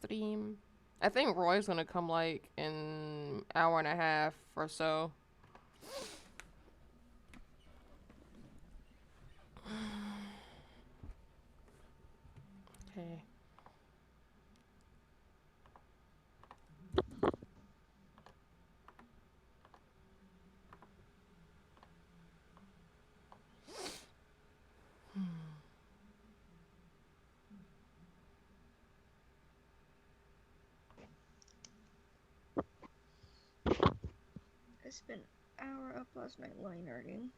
stream. I think Roy's gonna come like in hour and a half or so. Okay. I spent an hour up last night line arting.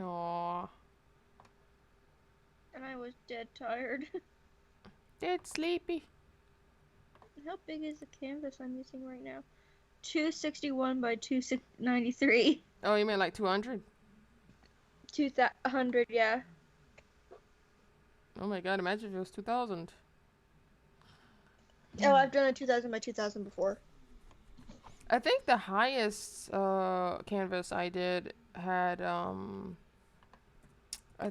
Aww. And I was dead tired. Dead sleepy. How big is the canvas I'm using right now? 261 by 293. Oh, you mean like 200? 200, yeah. Oh my god, imagine if it was 2000. Oh, I've done a 2000 by 2000 before. I think the highest canvas I did had I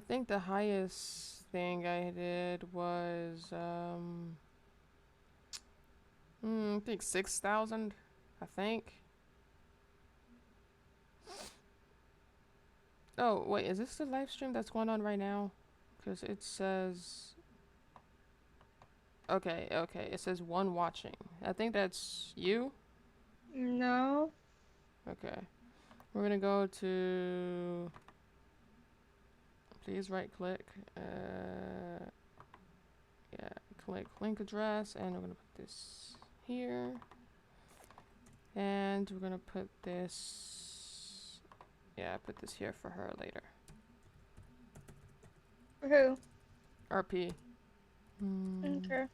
think the highest thing I did was I think 6,000. I think. Oh wait, is this the live stream that's going on right now? Because it says. Okay, okay. It says one watching. I think that's you. No. Okay. We're gonna go to. Please right click. Yeah, click link address, and we're gonna put this here. And we're gonna put this. Yeah, put this here for her later. For who? RP. Okay.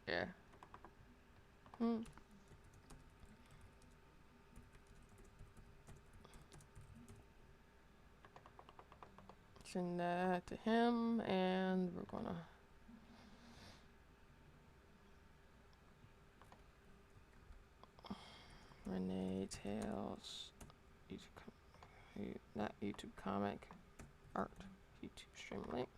Yeah. Hmm. Send that to him, and we're gonna. Renee Tales. Not YouTube comic. Art. YouTube stream link.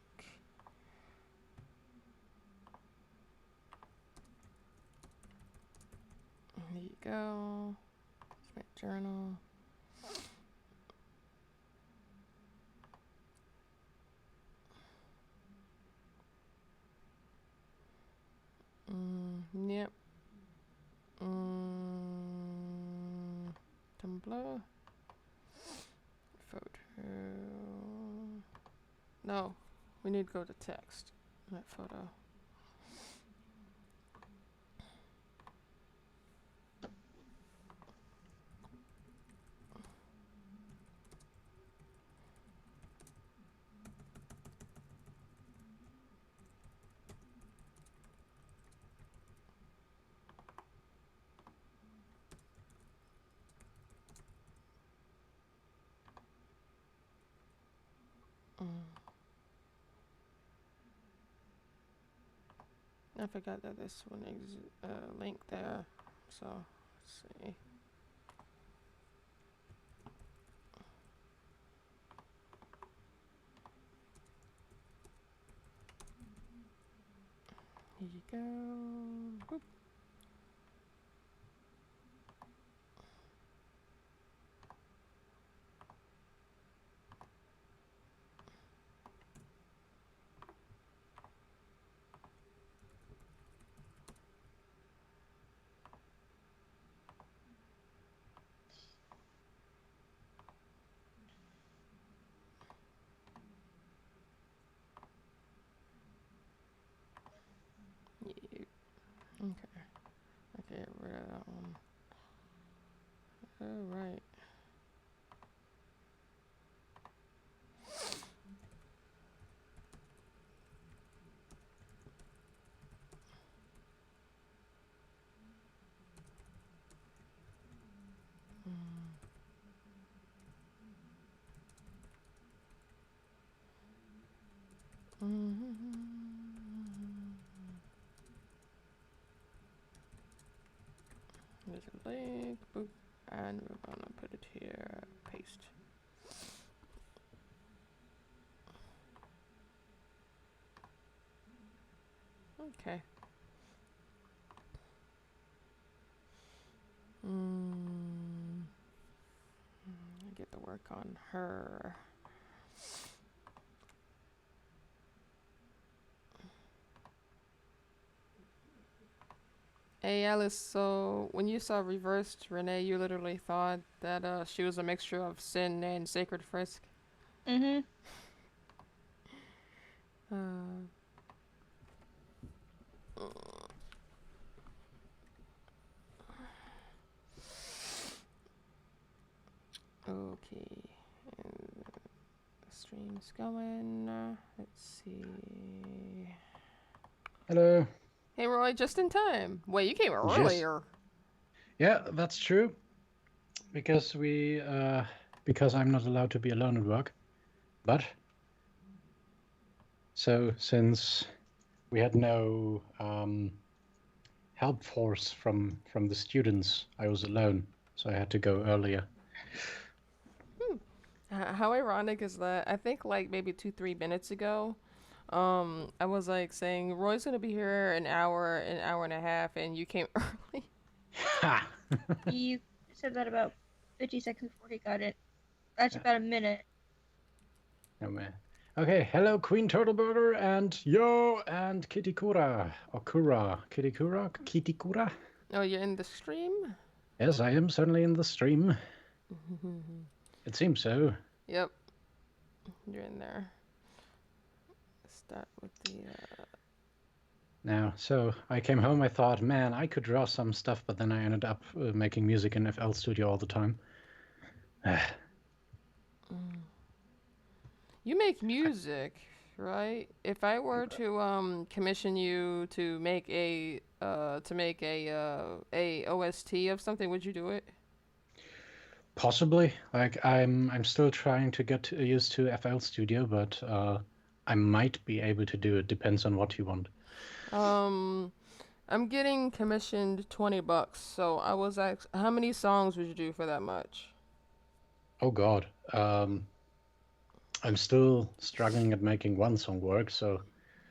There you go. Submit journal. Yep. Tumblr. Photo. No, we need to go to text. Not photo. I forgot that this one is link there. So let's see. Here you go. Boop. Yeah. Okay. Okay, get rid of that one. Alright. There's a link, boop, and we're gonna put it here, paste. Okay. Mm, I get to work on her. Hey Alice, so when you saw Reversed Renee, you literally thought that she was a mixture of Sin and Sacred Frisk. Mm-hmm. Uh, okay, and the stream's going. Let's see. Hello. Hey Roy, just in time. Wait, you came Yes. earlier. Yeah, that's true. Because because I'm not allowed to be alone at work. But so since we had no help force from the students, I was alone, so I had to go earlier. How ironic is that? I think like maybe 2-3 minutes ago, I was like saying Roy's gonna be here an hour and a half, and you came early. Ha! You said that about 50 seconds before he got it. Actually, about a minute. Oh man. Okay, hello Queen Turtleburger and yo and Kitikura. Or Kura. Kitikura? Kitikura? Oh, you're in the stream? Yes, I am certainly in the stream. It seems so. Yep, you're in there. Start with the. Now, so I came home, I thought, man, I could draw some stuff, but then I ended up making music in FL Studio all the time. You make music, right? If I were to commission you to make a OST of something, would you do it? Possibly. Like I'm still trying to get used to FL Studio, but I might be able to do it. Depends on what you want. I'm getting commissioned $20, so I was asked, how many songs would you do for that much? Oh God. I'm still struggling at making one song work, so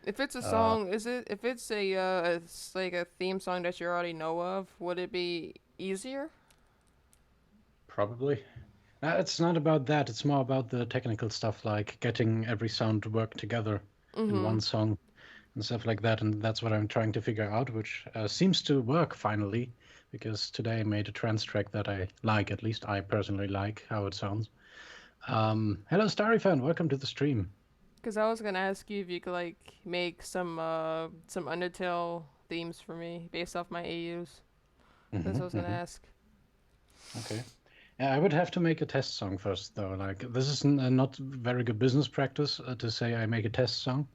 If it's a song, if it's it's like a theme song that you already know of, would it be easier? probably. It's not about that. It's more about the technical stuff, like getting every sound to work together in one song and stuff like that. And that's what I'm trying to figure out, which seems to work finally, because today I made a trance track that I like. At least I personally like how it sounds. Hello, Starry fan. Welcome to the stream. Because I was gonna ask you if you could like make some Undertale themes for me based off my AUs. That's what I was gonna ask. Okay. Yeah, I would have to make a test song first, though. Like, this is not very good business practice to say I make a test song.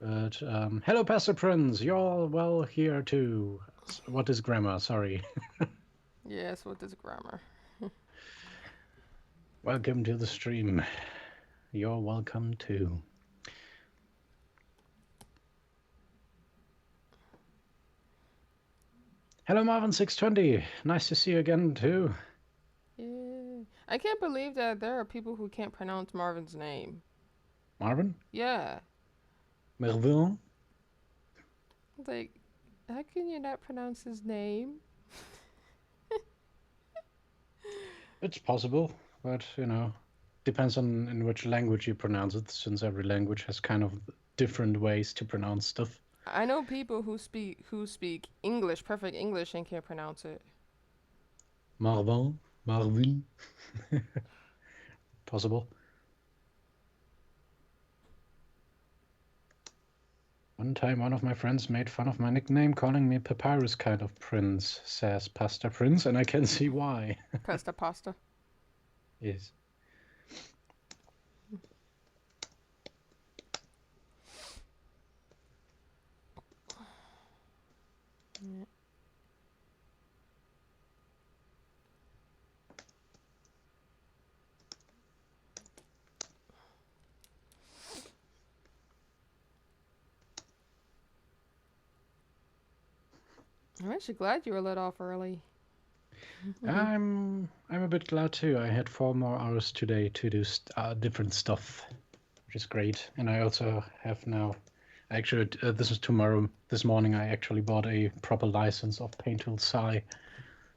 But hello, Pastor Prince. You're well here too. What is grammar? Sorry. Yes, what is grammar? Welcome to the stream. You're welcome too. Hello, Marvin620. Nice to see you again too. Yeah. I can't believe that there are people who can't pronounce Marvin's name. Marvin? Yeah. Mervin? Like, how can you not pronounce his name? It's possible, but you know, depends on in which language you pronounce it, since every language has kind of different ways to pronounce stuff. I know people who speak English, perfect English, and can't pronounce it. Marvin? Marvin? Possible. One time, one of my friends made fun of my nickname, calling me Papyrus kind of prince, says Pastor Prince, and I can see why. Pasta. Yes. Yeah. I'm actually glad you were let off early. I'm a bit glad too. I had 4 more hours today to do different stuff, which is great. And I also have now Actually, this is tomorrow. This morning, I actually bought a proper license of Paint Tool Psi,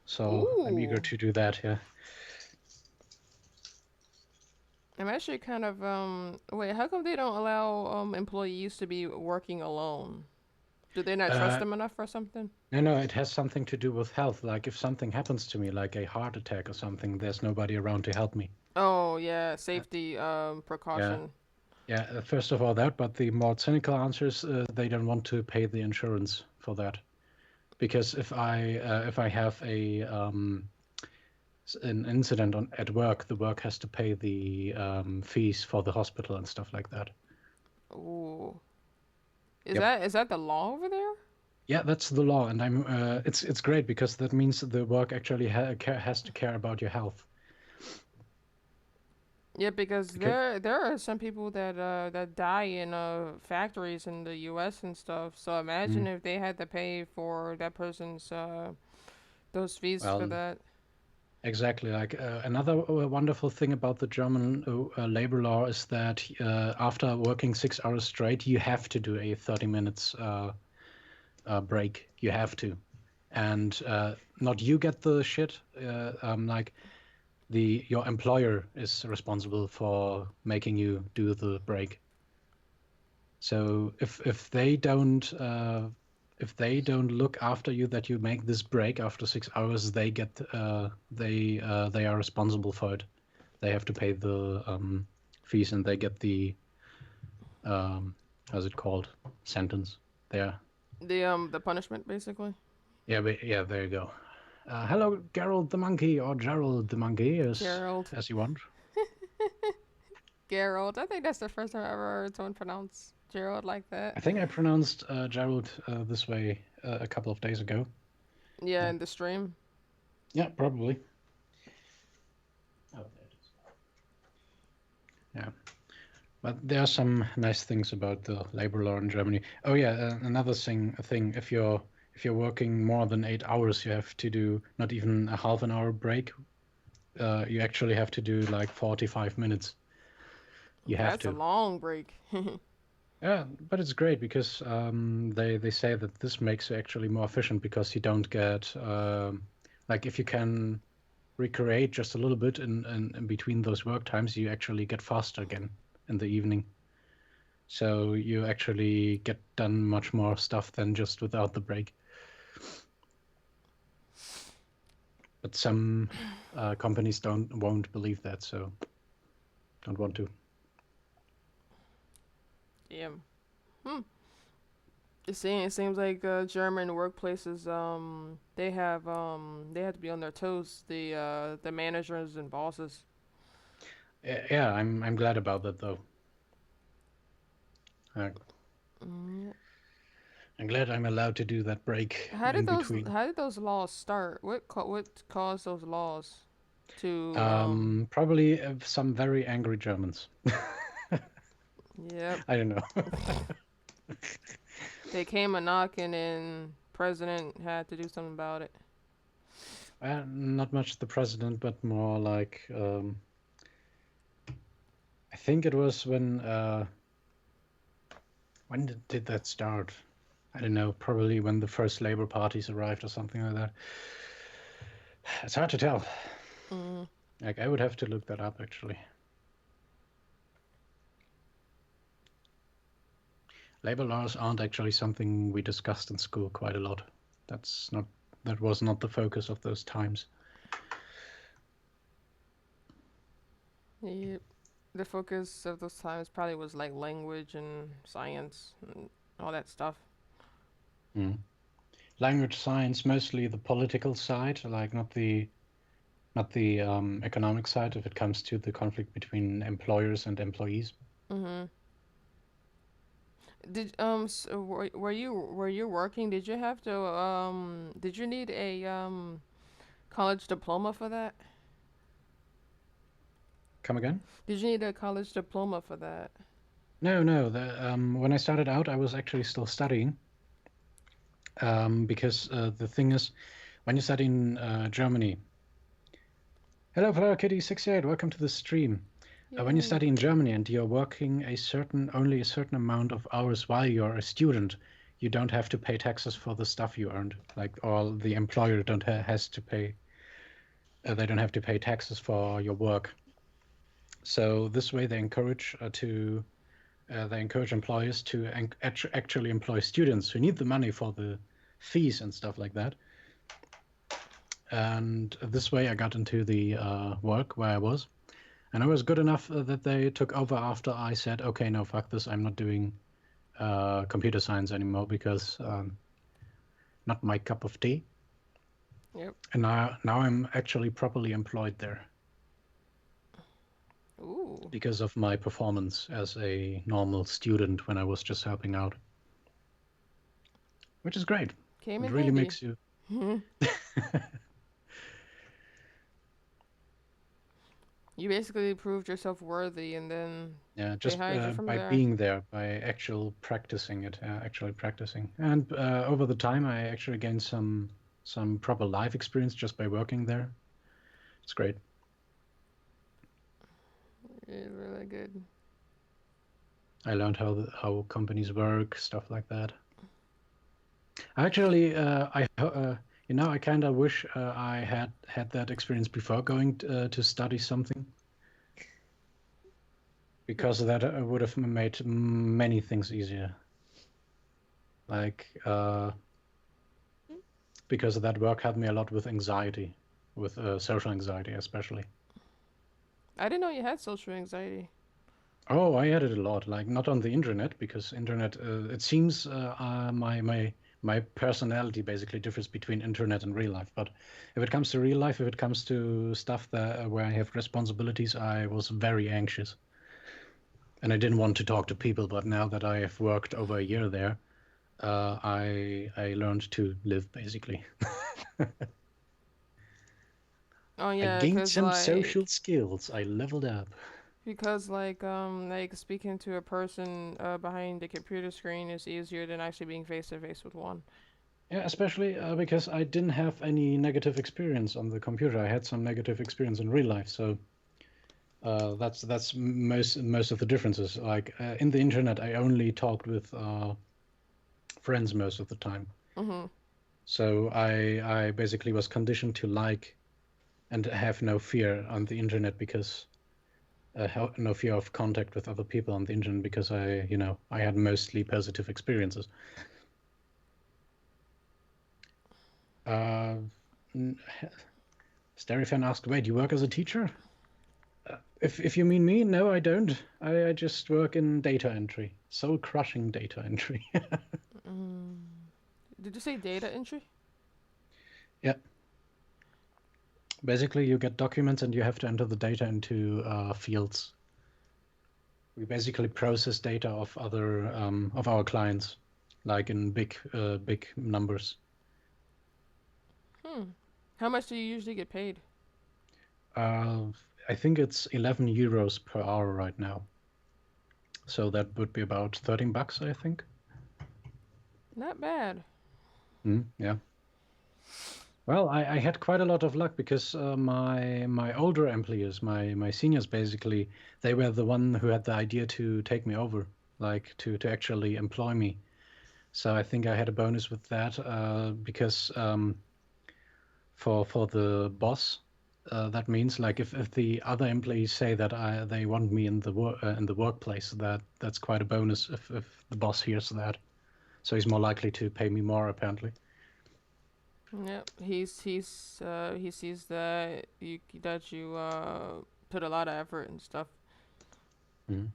so I'm eager Ooh. to do that. Yeah. I'm actually kind of wait, how come they don't allow employees to be working alone? Do they not trust Uh, them enough or something? no, it has something to do with health. Like if something happens to me, like a heart attack or something, there's nobody around to help me. Oh yeah, Uh, safety yeah, precaution. yeah. First of all, that, but the more cynical answer is they don't want to pay the insurance for that because if I have an incident at work, the work has to pay the fees for the hospital and stuff like that. Ooh. Yep. Is that the law over there? Yeah, that's the law, and it's great because that means the work actually has to care about your health. Yeah, because Because, there are some people that die in factories in the U.S. and stuff. So imagine mm, if they had to pay for that person's those fees for well, that. exactly. Like another wonderful thing about the German labor law is that after working 6 hours straight, you have to do a 30 minutes break. You have to, and not you get the shit. Like your employer is responsible for making you do the break. So if they don't look after you that you make this break after 6 hours, they are responsible for it. They have to pay the fees and they get the how's it called, sentence there. The punishment basically. Yeah, but yeah, there you go. Hello, Gerald the monkey, or Gerald the monkey, Gerald. as you want. Gerald. I think that's the first time I ever heard someone pronounce Gerald like that. I think I pronounced Gerald this way a couple of days ago. Yeah, in the stream. Yeah, probably. Oh, there it is. Yeah, but there are some nice things about the labor law in Germany. Oh yeah, another thing. If you're working more than 8 hours, you have to do not even a half an hour break. You actually have to do like 45 minutes. You have That's a to. long break. Yeah, but it's great because they say that this makes you actually more efficient because you don't get like if you can recreate just a little bit in between those work times, you actually get faster again in the evening. So you actually get done much more stuff than just without the break. But some companies won't believe that, so don't want to. Yeah. Hmm. It seems like German workplaces they have to be on their toes, the managers and bosses. Yeah, I'm glad about that though. Uh, Mm. I'm glad I'm allowed to do that break in between. How did those laws start? What caused those laws to Probably some very angry Germans. yep. I don't know. They came a knocking and president had to do something about it. Not much the president, but more like I think it was when did that start? I don't know. Probably when the first Labour parties arrived or something like that. It's hard to tell. Mm. Like I would have to look that up actually. Labor laws aren't actually something we discussed in school quite a lot. That was not the focus of those times. Yep. The focus of those times probably was like language and science and all that stuff. Mm. Language science, mostly the political side, like not the economic side if it comes to the conflict between employers and employees. Mhm. Were you working? Did you have to did you need a college diploma for that? Come again? Did you need a college diploma for that? No. When I started out, I was actually still studying because the thing is, when you study in Germany, hello, Flower Kitty 68, welcome to the stream. when you Yay. study in Germany and you're working only a certain amount of hours while you're a student, you don't have to pay taxes for the stuff you earned. Like, all the employer don't has to pay. They don't have to pay taxes for your work. So this way, they encourage employers to actually employ students who need the money for the fees and stuff like that. And this way, I got into the work where I was. And I was good enough that they took over after I said, okay, no, fuck this. I'm not doing computer science anymore because not my cup of tea. Yep. And now I'm actually properly employed there Ooh. because of my performance as a normal student when I was just helping out, which is great. Came It in really handy. makes you. You basically proved yourself worthy, and then Yeah, they just hired you from by there. being there, by actually practicing, and over the time, I actually gained some proper life experience just by working there. It's great. It's really good. I learned how companies work, stuff like that. Actually, I kind of wish I had that experience before going to study something, because that would have made many things easier. Like, because that work helped me a lot with anxiety, with social anxiety especially. I didn't know you had social anxiety. Oh, I had it a lot. Like, not on the internet, because internet. It seems my personality basically differs between internet and real life. But if it comes to real life, if it comes to stuff that where I have responsibilities, I was very anxious, and I didn't want to talk to people. But now that I have worked over a year there, I learned to live basically. Oh I yeah, gained cause some like social skills. I leveled up. because like speaking to a person behind the computer screen is easier than actually being face to face with one. Yeah, especially because I didn't have any negative experience on the computer. I had some negative experience in real life, so that's most of the differences. Like, in the internet, I only talked with friends most of the time. Mhm. So I basically was conditioned to like and have no fear on the internet, because no fear of contact with other people on the internet, because I had mostly positive experiences. Uh, Starryfan asked, "Wait, you work as a teacher?" If you mean me, no, I don't. I just work in data entry, soul crushing data entry. Mm. Did you say data entry? Yeah, basically you get documents and you have to enter the data into fields. We basically process data of other of our clients, like in big numbers. Hmm. How much do you usually get paid? Uh, I think it's 11 euros per hour right now. So that would be about 13 bucks, I think. Not bad. Yeah. Well, I had quite a lot of luck, because my older employees, my seniors, basically, they were the one who had the idea to take me over, like to actually employ me. So I think I had a bonus with that, because for the boss, that means, like, if the other employees say that they want me in the workplace, that's quite a bonus if the boss hears that. So he's more likely to pay me more, apparently. Yep. He sees that you put a lot of effort and stuff. Mhm.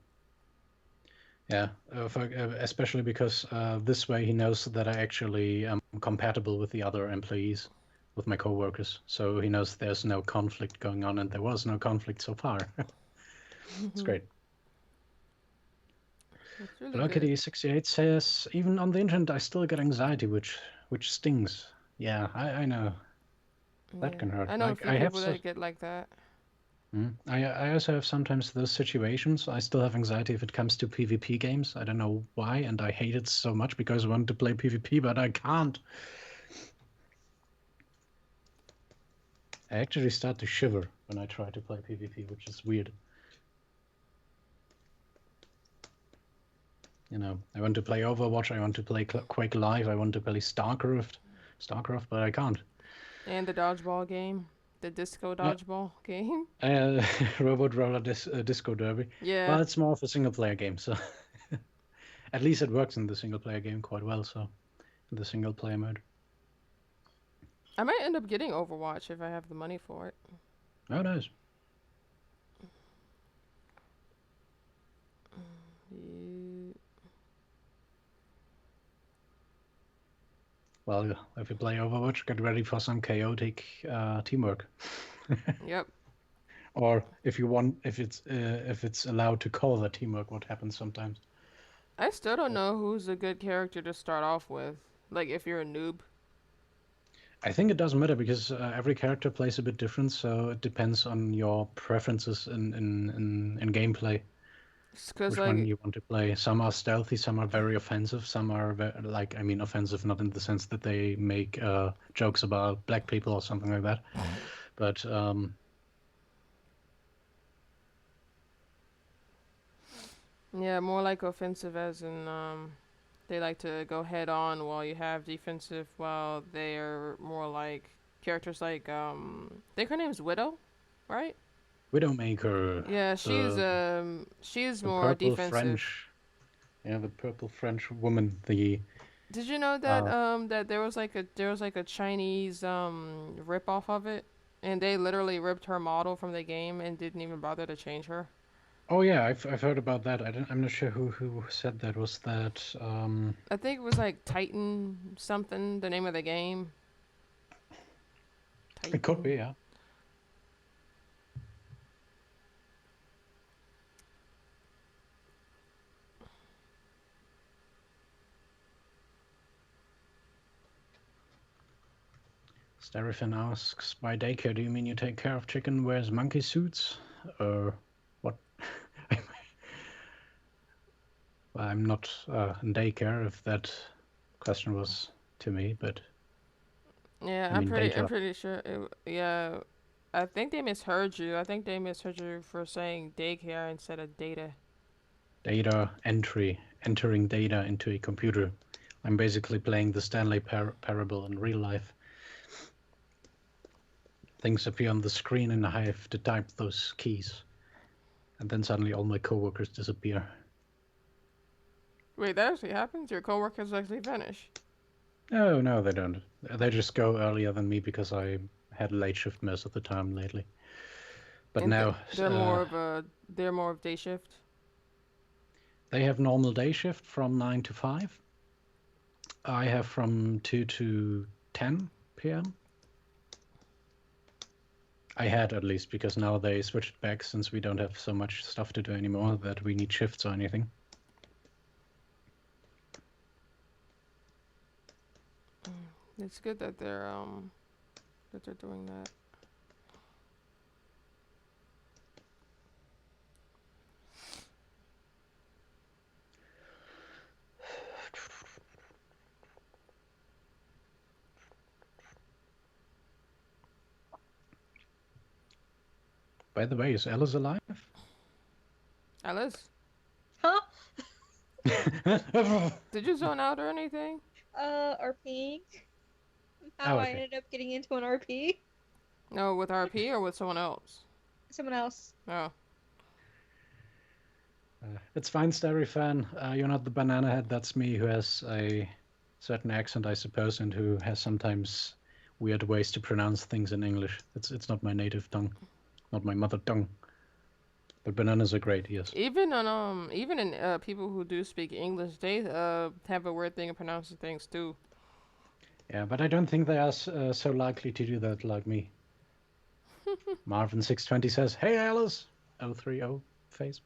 Yeah, especially because this way he knows that I actually am compatible with the other employees, with my coworkers. So he knows there's no conflict going on, and there was no conflict so far. It's great. It's really good. Luckity68 says, even on the internet, I still get anxiety, which stings. Yeah, I know that Yeah. can hurt. I know a Like, few people that get like that. I also have sometimes those situations. I still have anxiety if it comes to PvP games. I don't know why, and I hate it so much because I want to play PvP, but I can't. I actually start to shiver when I try to play PvP, which is weird. You know, I want to play Overwatch, I want to play Quake Live, I want to play StarCraft, but I can't. And the dodgeball game, the disco Uh, dodgeball game. Robot Roller Disco Derby. Yeah. Well, it's more of a single player game, so at least it works in the single player game quite well. So in the single player mode. I might end up getting Overwatch if I have the money for it. Oh, nice. Yeah. Well, if you play Overwatch, get ready for some chaotic teamwork. Yep. Or if it's allowed to call the teamwork, what happens sometimes. I still don't know who's a good character to start off with. Like if you're a noob. I think it doesn't matter because every character plays a bit different, so it depends on your preferences in gameplay. Cause Which one like you want to play? Some are stealthy, some are very offensive, some are I mean, offensive not in the sense that they make jokes about black people or something like that, but yeah, more like offensive as in they like to go head on, while you have defensive, while they're more like characters like I think her name's Widow, right? Widowmaker, Yeah, the she's the more purple defensive. French, yeah, the purple French woman, the Did you know that uh, that there was like a Chinese rip off of it, and they literally ripped her model from the game and didn't even bother to change her. oh yeah, I've heard about that. I'm not sure who said that. Was that I think it was like Titan something, the name of the game. it could be, Titan. yeah. Starifin asks, by daycare, do you mean you take care of chicken wears monkey suits? Or what? Well, I'm not in daycare if that question was to me, but Yeah, I mean I'm data. pretty sure. Yeah, I think they misheard you. I think they misheard you for saying daycare instead of data. Data entry, entering data into a computer. I'm basically playing the Stanley Parable in real life. Things appear on the screen and I have to type those keys. And then suddenly all my coworkers disappear. Wait, that actually happens? Your coworkers actually vanish? Oh, no, they don't. They just go earlier than me because I had late shift most of the time lately. But And now they're more of day shift. they have normal day shift from 9 to 5. I have from 2 to 10 p.m. I had at least, because now they switched back since we don't have so much stuff to do anymore that we need shifts or anything. It's good that they're doing that. By the way, is Alice alive? Alice, Huh? did you zone out or anything? RPing. How Oh, I okay. ended up getting into an RP. No, with RP or with someone else? Someone else. Oh. It's fine, Starry fan. You're not the banana head. That's me, who has a certain accent, I suppose, and who has sometimes weird ways to pronounce things in English. It's not my native tongue, not my mother tongue. But bananas are great, yes. Even in people who do speak English, they have a weird thing of pronouncing things too. Yeah, but I don't think they are so likely to do that like me. Marvin620 says, "Hey Alice." 030 face.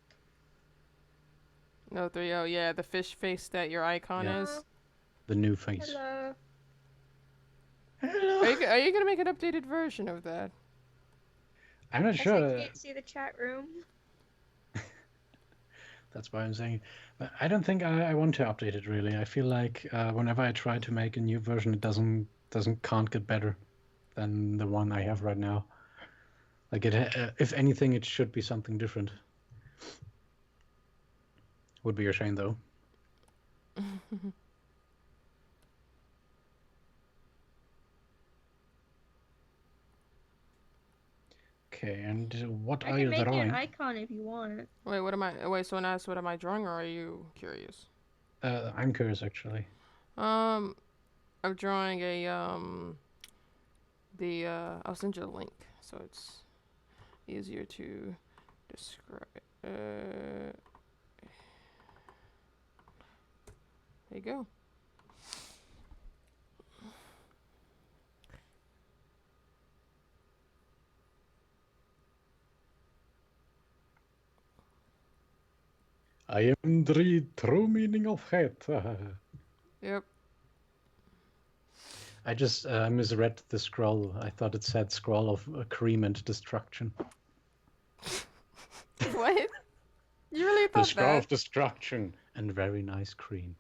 No, 3-0, yeah, the fish face that your icon Yeah, is. the new face. Hello. Hello. Are you gonna make an updated version of that? I'm not Guess sure. I can't see the chat room. That's why I'm saying. But I don't think I want to update it really. I feel like whenever I try to make a new version, it can't get better than the one I have right now. Like if anything, it should be something different. Would be a shame though. Okay, and what I are can you make you an drawing? icon if you want. Wait, what am I? Wait, someone asked, what am I drawing, or are you curious? I'm curious actually. Um, I'm drawing a I'll send you a link so it's easier to describe. There you go. I am the true meaning of hate. Yep. I just misread the scroll. I thought it said scroll of cream and destruction. What? You really The thought scroll that? of destruction and very nice cream.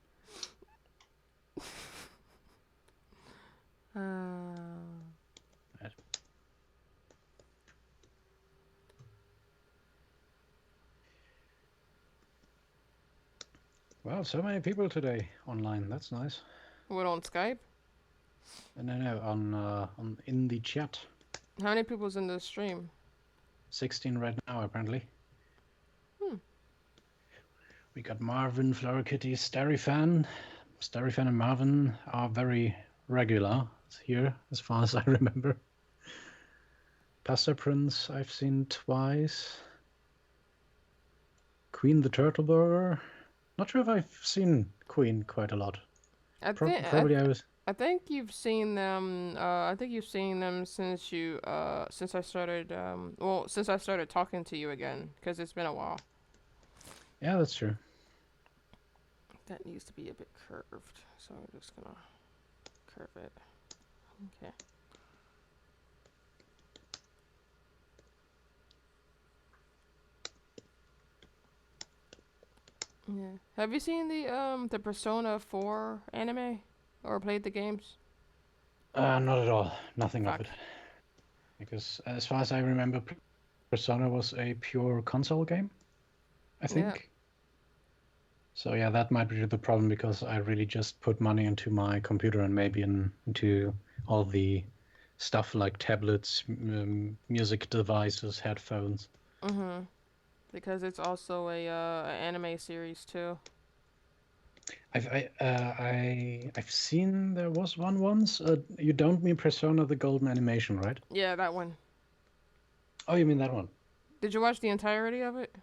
Wow, so many people today online. That's nice. What, on Skype? No, on in the chat. How many people's in the stream? 16 right now, apparently. Hmm. We got Marvin, Flower Kitty, Starryfan. Starryfan and Marvin are very regular here, as far as I remember. Pasta Prince I've seen twice. Queen the Turtle Burger. Not sure if I've seen Queen quite a lot. Probably I was. I think you've seen them. I think you've seen them since since I started. Since I started talking to you again, because it's been a while. Yeah, that's true. That needs to be a bit curved, so I'm just gonna curve it. Okay. Yeah. Have you seen the Persona 4 anime, or played the games? Not at all. Nothing Fuck. of it. Because as far as I remember, Persona was a pure console game, I think. Yeah. So yeah, that might be the problem because I really just put money into my computer and maybe into all the stuff like tablets, music devices, headphones. Mhm. Because it's also a anime series too. I've seen there was one once. You don't mean Persona the Golden Animation, right? Yeah, that one. Oh, you mean that one? Did you watch the entirety of it?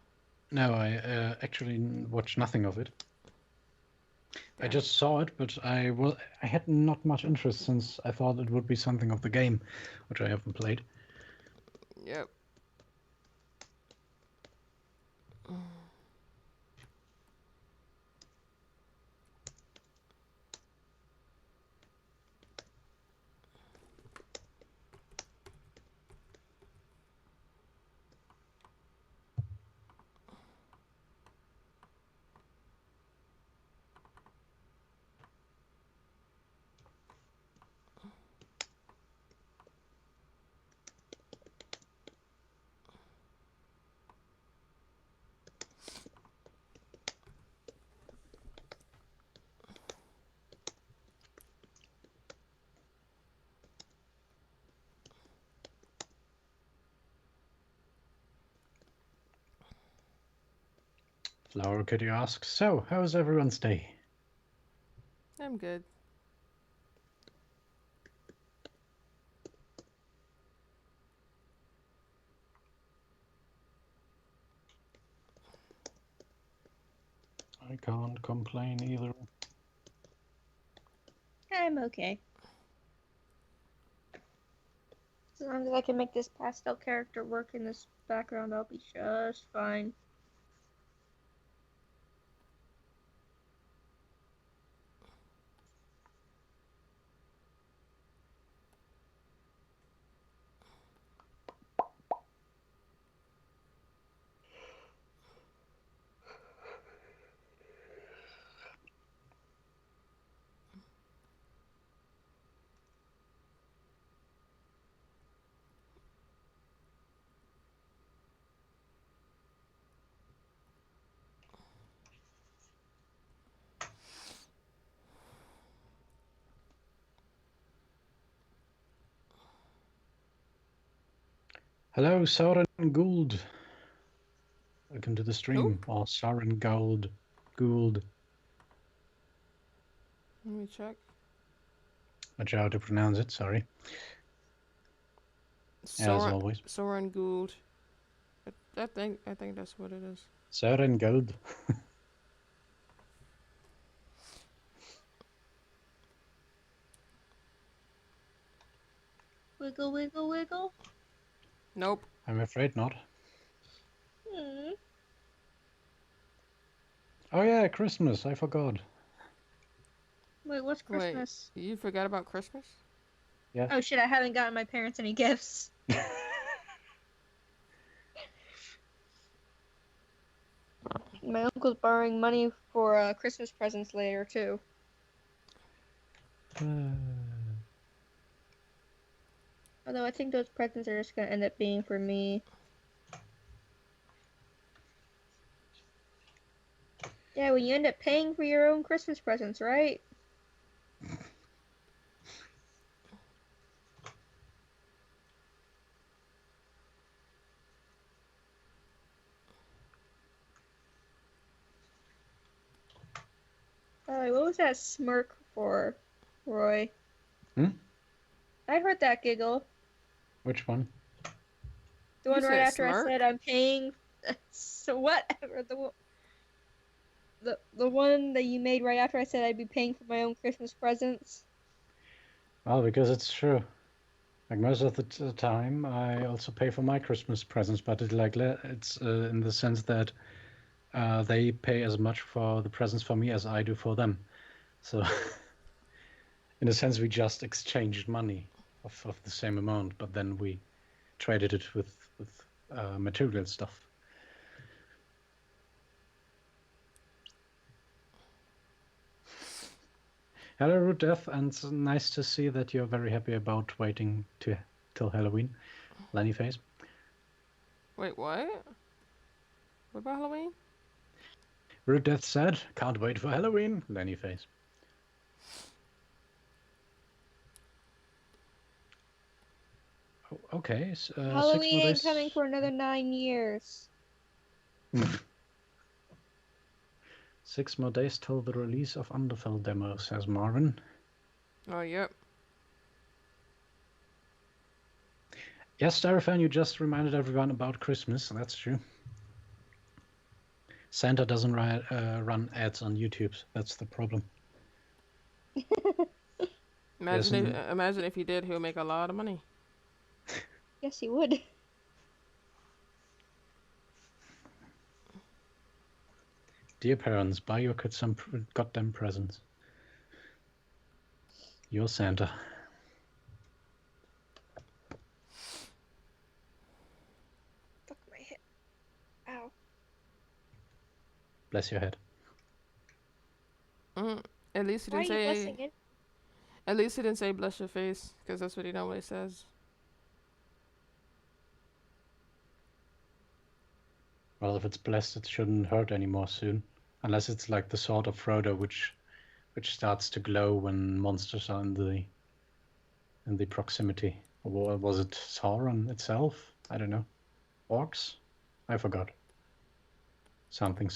No, I actually watched nothing of it. I just saw it, but I had not much interest since I thought it would be something of the game, which I haven't played. Yep. Flower Kitty asks, so, how's everyone's day? I'm good. I can't complain either. I'm okay. As long as I can make this pastel character work in this background, I'll be just fine. Hello, Soren Gould. Welcome to the stream. Who? Or Soren Gould. Gould. Let me check. Not sure how to pronounce it, sorry. As always. Soren Gould. I think that's what it is. Soren Gould. Wiggle, wiggle, wiggle. Nope. I'm afraid not. Hmm. Oh yeah, Christmas. I forgot. Wait, what's Christmas? Wait, you forgot about Christmas? Yeah. Oh shit, I haven't gotten my parents any gifts. My uncle's borrowing money for Christmas presents later, too. Although I think those presents are just gonna end up being for me. Yeah, well, you end up paying for your own Christmas presents, right? What was that smirk for, Roy? I heard that giggle. Which one? The one You right said after smirk? I said I'm paying. So whatever. The one that you made right after I said I'd be paying for my own Christmas presents. Well, because it's true. Like most of the time, I also pay for my Christmas presents, but it's in the sense that they pay as much for the presents for me as I do for them. So, in a sense, we just exchanged money of the same amount, but then we traded it with material stuff. Hello, Root Death, and it's nice to see that you're very happy about waiting till Halloween. Lenny Face. Wait, what? What about Halloween? Root Death said, "Can't wait for Halloween." Lenny Face. Oh, okay. Halloween ain't coming for another 9 years. 6 more days till the release of Underfell demo, says Marvin. Oh, yep. Yes, Starfan, you just reminded everyone about Christmas. That's true. Santa doesn't run ads on YouTube. That's the problem. Imagine if he did, he would make a lot of money. Yes, he would. Dear parents, buy your kids some goddamn presents. You're Santa. Fuck my head. Ow. Bless your head. At least he Why are didn't you say. blessing it? At least he didn't say bless your face, because that's what he normally says. Well, if it's blessed, it shouldn't hurt anymore soon. Unless it's like the sword of Frodo, which starts to glow when monsters are in the proximity. Or was it Sauron itself? I don't know. Orcs? I forgot. Something.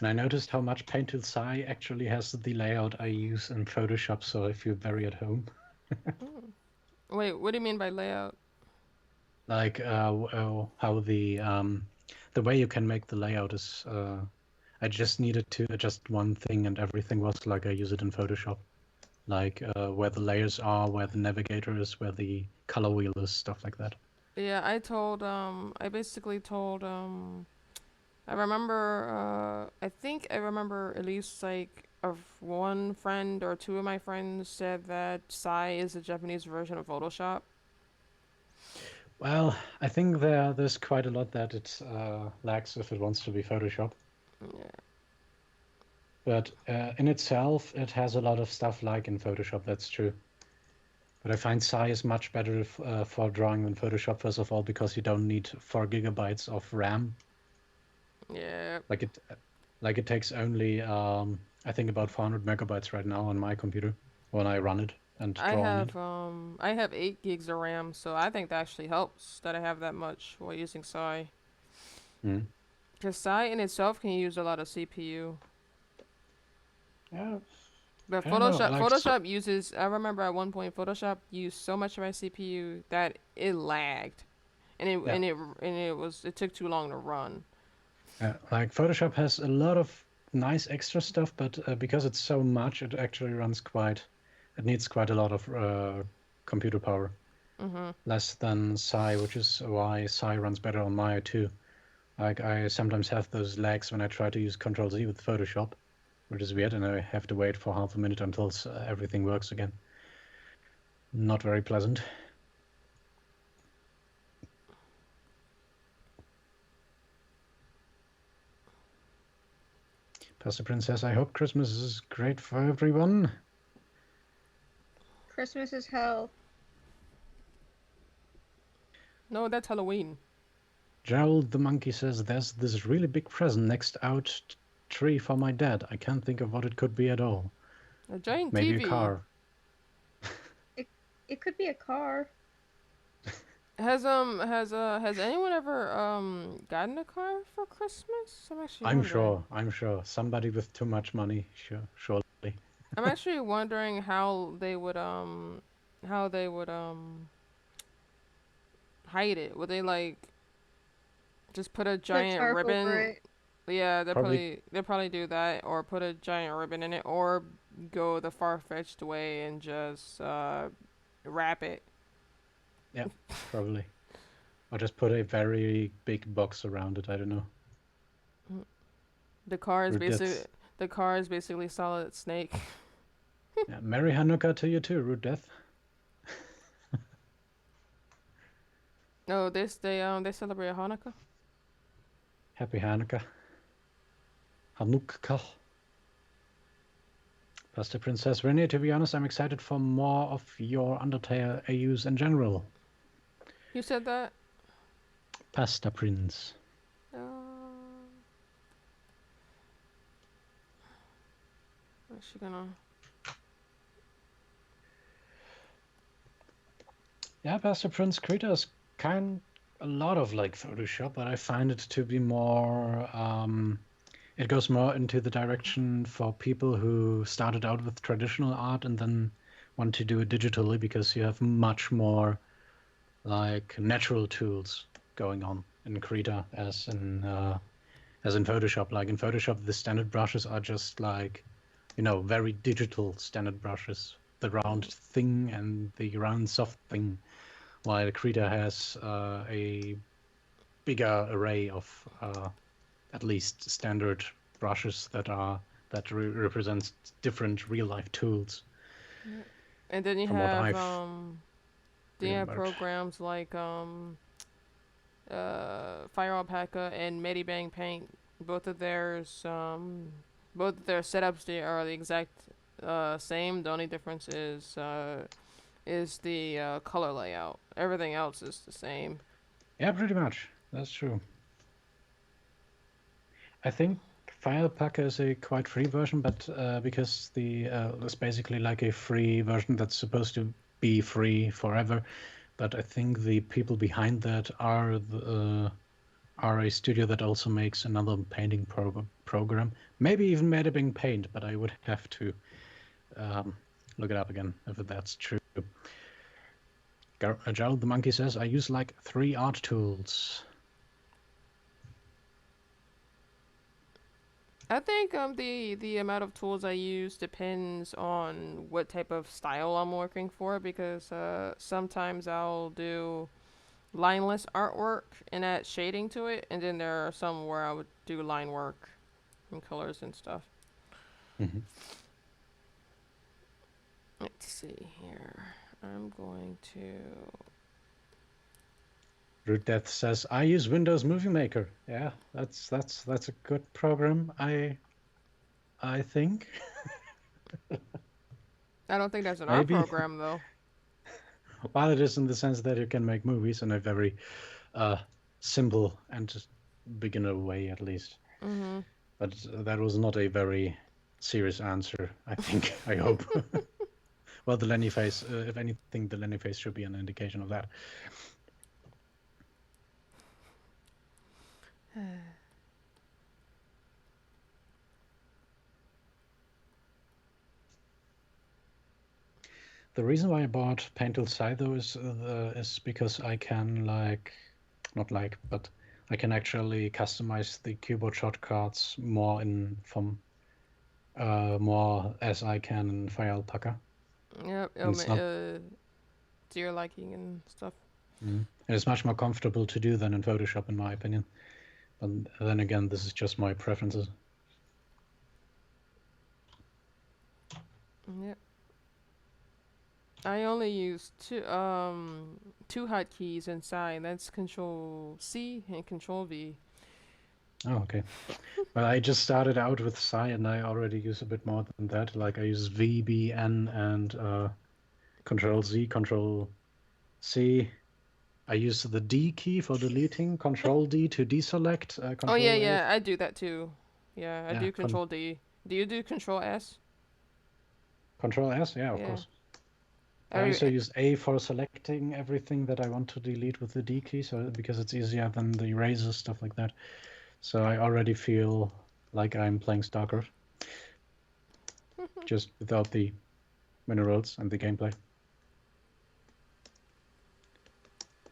And I noticed how much Paint Tool Sai actually has the layout I use in Photoshop, so I feel very at home. Wait, what do you mean by layout? Like how the way you can make the layout is. I just needed to adjust one thing, and everything was like I use it in Photoshop. Like where the layers are, where the navigator is, where the color wheel is, stuff like that. Yeah, I basically told, I remember, I think I remember at least like of one friend or two of my friends said that Sai is a Japanese version of Photoshop. Well, I think there's quite a lot that it lacks if it wants to be Photoshop. Yeah. But in itself, it has a lot of stuff like in Photoshop, that's true. But I find Sai is much better for drawing than Photoshop, first of all, because you don't need 4 GB of RAM. Yeah. Like it takes only I think about 400 megabytes right now on my computer when I run it and draw on it. I have 8 gigs of RAM, so I think that actually helps that I have that much while using Psy. Mm. Because Psy in itself can use a lot of CPU. Yeah, But I don't know. Photoshop uses. I remember at one point Photoshop used so much of my CPU that it lagged, and Yeah, it took too long to run. like Photoshop has a lot of nice extra stuff, but because it's so much, it actually runs quite. It needs quite a lot of computer power, Mhm. less than Psy, which is why Psy runs better on Maya too. Like I sometimes have those lags when I try to use Control Z with Photoshop, which is weird, and I have to wait for half a minute until everything works again. Not very pleasant. Pastor Princess, I hope Christmas is great for everyone. Christmas is hell. No, that's Halloween. Gerald the monkey says there's this really big present next out tree for my dad. I can't think of what it could be at all. A giant Maybe a TV. car. It could be a car. Has anyone ever gotten a car for Christmas? I'm actually I'm wondering. sure. I'm sure. Somebody with too much money. Sure. Surely. I'm actually wondering how they would hide it. Would they like just put a Put a giant tarp over ribbon? it. Yeah, Probably. they'll probably do that, or put a giant ribbon in it, or go the far fetched way and just wrap it. Yeah. Probably. Or just put a very big box around it. I don't know. The car is Or basically death. Solid Snake. Yeah. Merry Hanukkah to you too, Rude Death. No, they celebrate Hanukkah. Happy Hanukkah. Hanukkah. Pastor Princess Renee, to be honest, I'm excited for more of your Undertale AUs in general. You said that. Pasta Prince. What's she gonna? Yeah, Pastor Prince Krita is a lot of like Photoshop, but I find it to be more it goes more into the direction for people who started out with traditional art and then want to do it digitally because you have much more like natural tools going on in Krita as in Photoshop. Like in Photoshop, the standard brushes are just like, very digital standard brushes, the round thing and the round soft thing, while Krita has a bigger array of at least standard brushes that represents different real life tools Yeah. And then from what I've you have remembered. programs like Fire Alpaca and Medibang Paint. Both of theirs both of their setups they are the exact same. The only difference is the color layout. Everything else is the same. Yeah, pretty much. That's true. I think Firepacker is a quite free version, but because it's basically like a free version that's supposed to be free forever. But I think the people behind that are a studio that also makes another painting program. Maybe even Medibang Paint, but I would have to look it up again if that's true. Gerald the Monkey says, I use like 3 art tools. I think the amount of tools I use depends on what type of style I'm working for because sometimes I'll do lineless artwork and add shading to it, and then there are some where I would do line work and colors and stuff. Mm-hmm. Let's see here. I'm going to. Root Death says, I use Windows Movie Maker. Yeah, that's a good program, I think. I don't think that's an art Maybe. program though. While it is in the sense that you can make movies in a very simple and beginner way at least. Mm-hmm. But that was not a very serious answer, I think. I hope. Well, the Lenny face, if anything, the Lenny face should be an indication of that. The reason why I bought Paint Tool Scythe though is because I can but I can actually customize the keyboard shortcuts more more as I can in Fire Alpaca. Yep. And it's not, To your liking and stuff. and it's much more comfortable to do than in Photoshop, in my opinion. But then again, this is just my preferences. Yep. I only use two hotkeys inside. That's Control C and Control V. Oh, okay. Well, I just started out with Psi, and I already use a bit more than that. Like I use V, B, N, and Control Z, Control C. I use the D key for deleting, Control D to deselect, Control Oh yeah, A. yeah, I do that too. Yeah, I Yeah, do Control D. Do you do Control S? Control S, yeah, of Yeah. course. I also use A for selecting everything that I want to delete with the D key, so because it's easier than the eraser, stuff like that. So I already feel like I'm playing StarCraft, just without the minerals and the gameplay.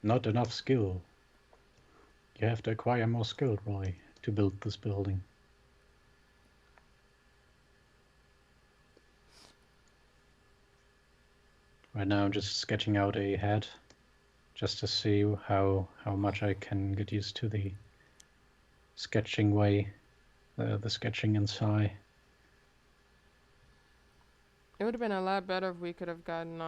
Not enough skill. You have to acquire more skill, Roy, to build this building. Right now I'm just sketching out a head, just to see how much I can get used to the sketching way, the sketching in Psi. It would have been a lot better if we could have gotten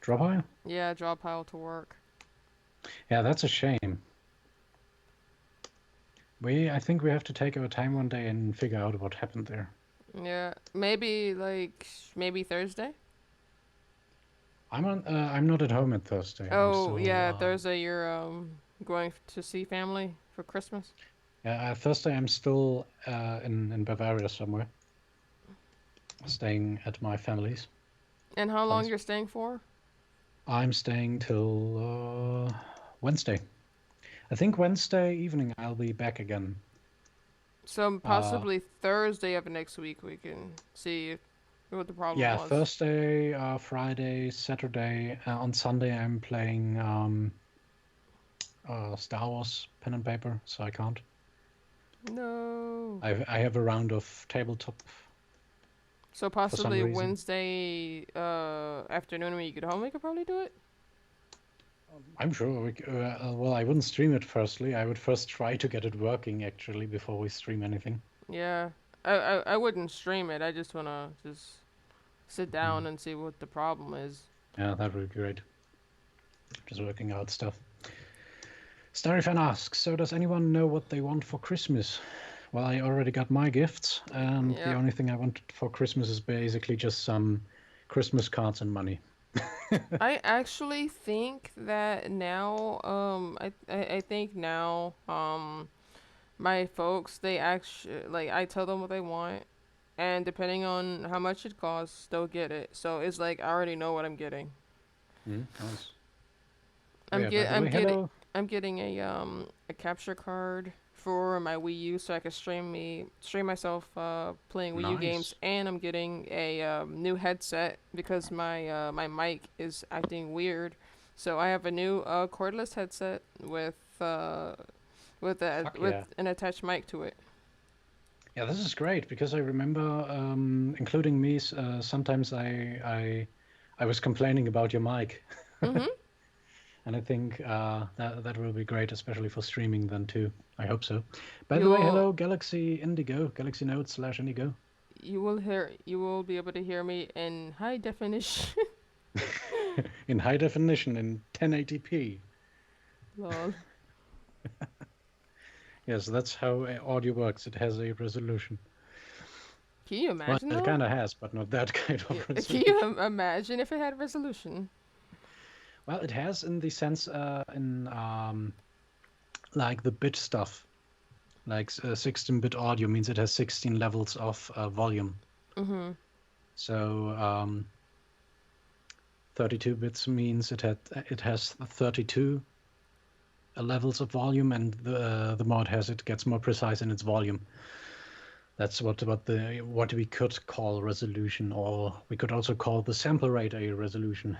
Draw pile? yeah, draw pile to work. Yeah, that's a shame. I think we have to take our time one day and figure out what happened there. Yeah, maybe Thursday. I'm not at home at Thursday. Oh yeah, Thursday you're going to see family for Christmas. Yeah, Thursday I'm still in Bavaria somewhere, staying at my family's. And how long you're staying for? I'm staying till Wednesday. I think Wednesday evening I'll be back again. So possibly Thursday of next week we can see what the problem was. Yeah, Thursday, Friday, Saturday. On Sunday I'm playing Star Wars pen and paper, so I can't. No. I have a round of tabletop. So possibly Wednesday afternoon when you get home, we could probably do it. I'm sure. Well, I wouldn't stream it firstly. I would first try to get it working actually before we stream anything. Yeah, I wouldn't stream it. I just wanna sit down and see what the problem is. Yeah, that would be great. Just working out stuff. Starryfan asks, so does anyone know what they want for Christmas? Well, I already got my gifts, and the only thing I want for Christmas is basically just some Christmas cards and money. I actually think that now, I think now, my folks, they actually, I tell them what they want, and depending on how much it costs, they'll get it. So it's like, I already know what I'm getting. Nice. I'm getting a capture card for my Wii U so I can stream myself playing Wii U games, and I'm getting a new headset because my my mic is acting weird. So I have a new cordless headset with an attached mic to it. Yeah, this is great because I remember, including me, sometimes I was complaining about your mic. Mm-hmm. And I think that will be great, especially for streaming then too. I hope so. By the way, hello, Galaxy Indigo, Galaxy Note / Indigo. You will be able to hear me in high definition. In high definition, in 1080p. Lol. Yes, that's how audio works. It has a resolution. Can you imagine? Well, it kind of has, but not that kind of resolution. Can you imagine if it had resolution? Well, it has in the sense in like the bit stuff. Like 16-bit audio means it has 16 levels of volume. Mm-hmm. So 32 bits means it has 32 levels of volume, and the more it has, it gets more precise in its volume. That's what we could call resolution, or we could also call the sample rate a resolution.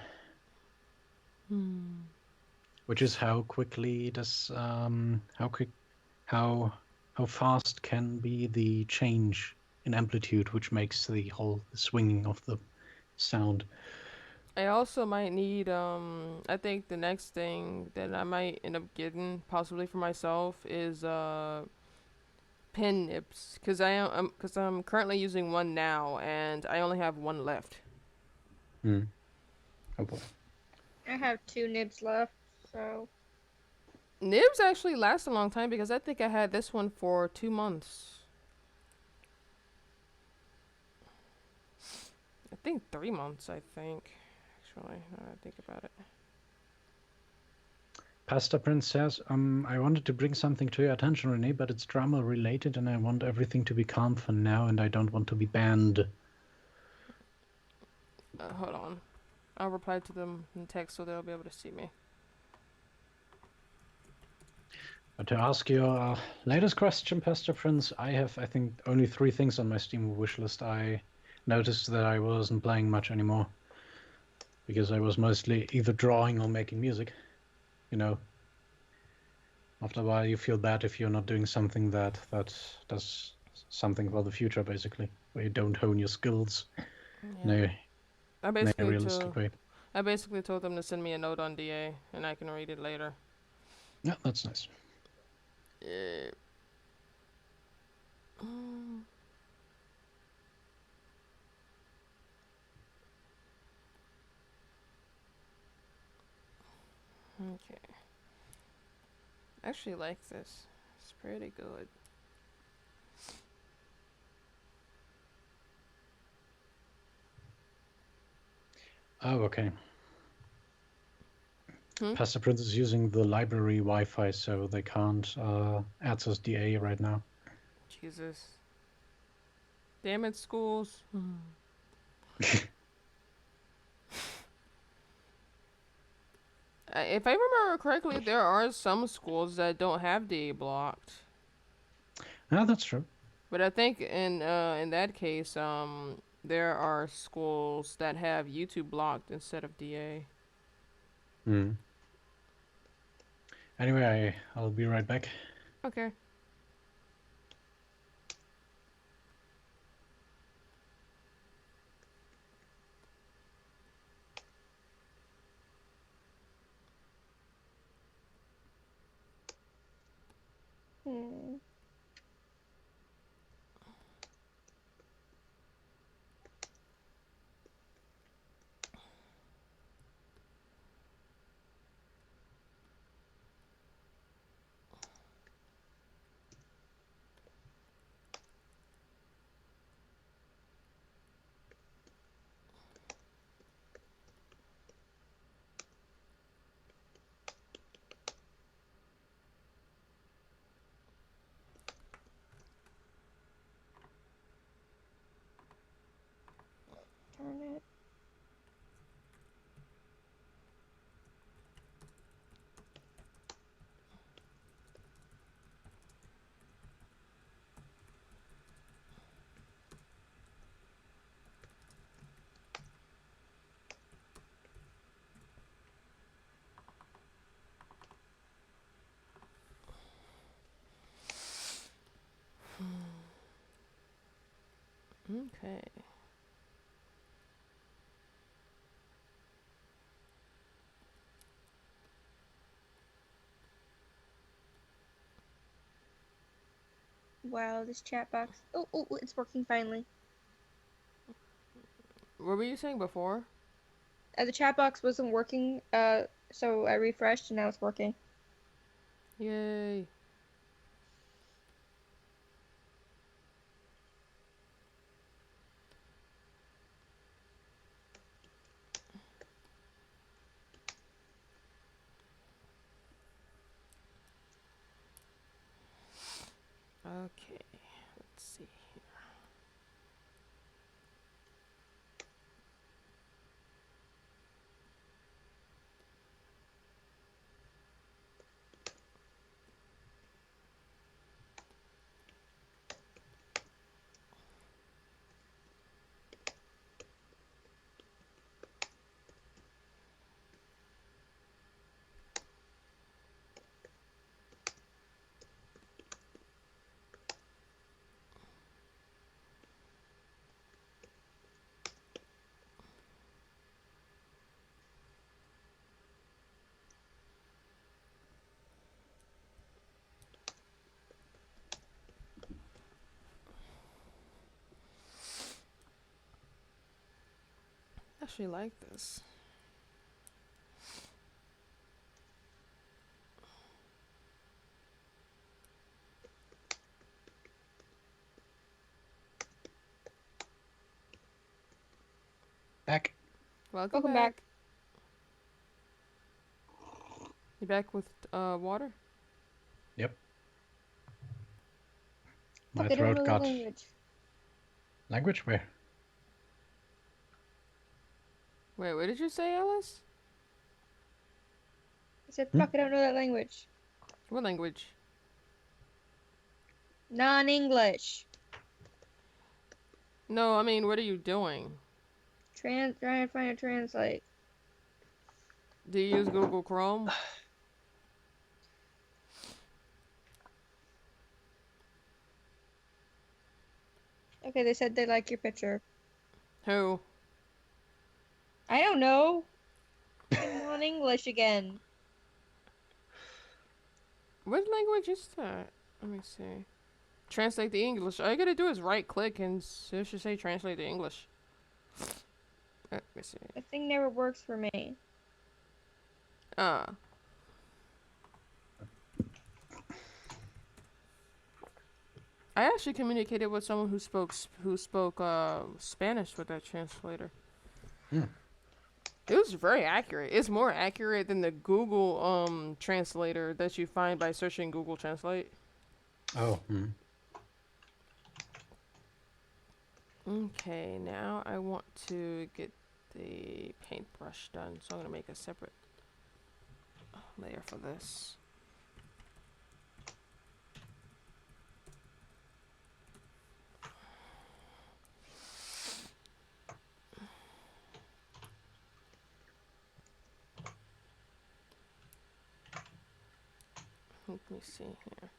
Which is how quickly does how fast can be the change in amplitude, which makes the whole swinging of the sound. I also might need I think the next thing that I might end up getting possibly for myself is pen nibs, cuz I'm currently using one now and I only have one left. Oh boy. I have 2 nibs left, so Nibs actually last a long time because I think I had this one for 2 months. I think 3 months, I think. Actually, now that I think about it. Pasta Prince says, I wanted to bring something to your attention, Renee, but it's drama related and I want everything to be calm for now and I don't want to be banned. Hold on. I'll reply to them in text so they'll be able to see me. But to ask your latest question, Pasta Prince, I have, I think, only 3 things on my Steam wishlist. I noticed that I wasn't playing much anymore because I was mostly either drawing or making music. You know, after a while you feel bad if you're not doing something that does something for the future, basically, where you don't hone your skills in I a realistic way. I basically told them to send me a note on DA and I can read it later. Yeah, that's nice. Okay. I actually like this. It's pretty good. Oh, okay. Pastor Prince is using the library Wi-Fi, so they can't access DA right now. Jesus. Damn it, schools. If I remember correctly, there are some schools that don't have DA blocked. Yeah, that's true. But I think in that case, there are schools that have YouTube blocked instead of DA. Anyway, I'll be right back. Okay. darn it. Okay. Wow, this chat box. Oh, it's working finally. What were you saying before? The chat box wasn't working, so I refreshed and now it's working. Yay. Okay, let's see. I actually like this. Back. Welcome Welcome back. back. You back with water? Yep. My Fuck, I don't throat know the got language. language where? Wait, what did you say, Alice? I said, Hmm? fuck, I don't know that language. What language? Non-English. No, I mean, what are you doing? Trying to find a translate. Do you use Google Chrome? Okay, they said they like your picture. Who? I don't know. Fucking non-English again. What language is that? Let me see. Translate the English. All you gotta do is right click and it should say translate to English. Let me see. That thing never works for me. Uh. I actually communicated with someone who spoke Spanish with that translator. Hmm. It was very accurate. It's more accurate than the Google translator that you find by searching Google Translate. Oh. Okay, now I want to get the paintbrush done, so I'm gonna make a separate layer for this. Let me see here.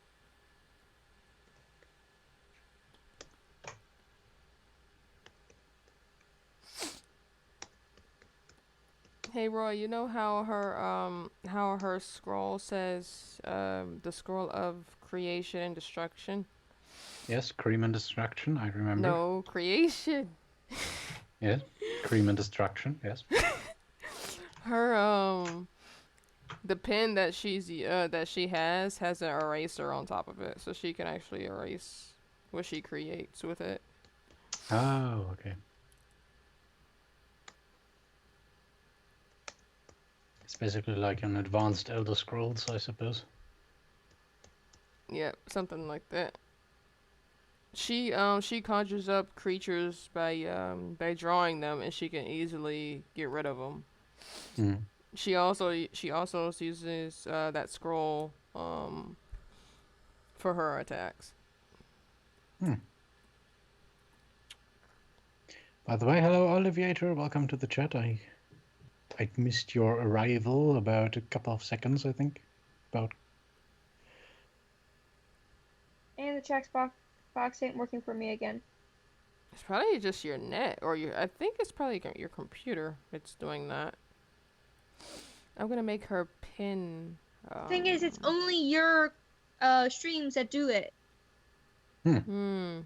Hey Roy, you know how her scroll says the scroll of creation and destruction? Yes, cream and destruction, I remember. No, creation. Yes. Cream and destruction, yes. Her the pen that she has an eraser on top of it, so she can actually erase what she creates with it. Oh, okay. It's basically like an advanced Elder Scrolls, I suppose. Yep, something like that. She conjures up creatures by drawing them, and she can easily get rid of them. Hmm. She also uses that scroll for her attacks. Hmm. By the way, hello Oliviator, welcome to the chat. I missed your arrival about a couple of seconds, I think. And the checkbox ain't working for me again. It's probably just your net, or your. I think it's probably your computer. It's doing that. I'm gonna make her pin. Thing is, it's only your streams that do it.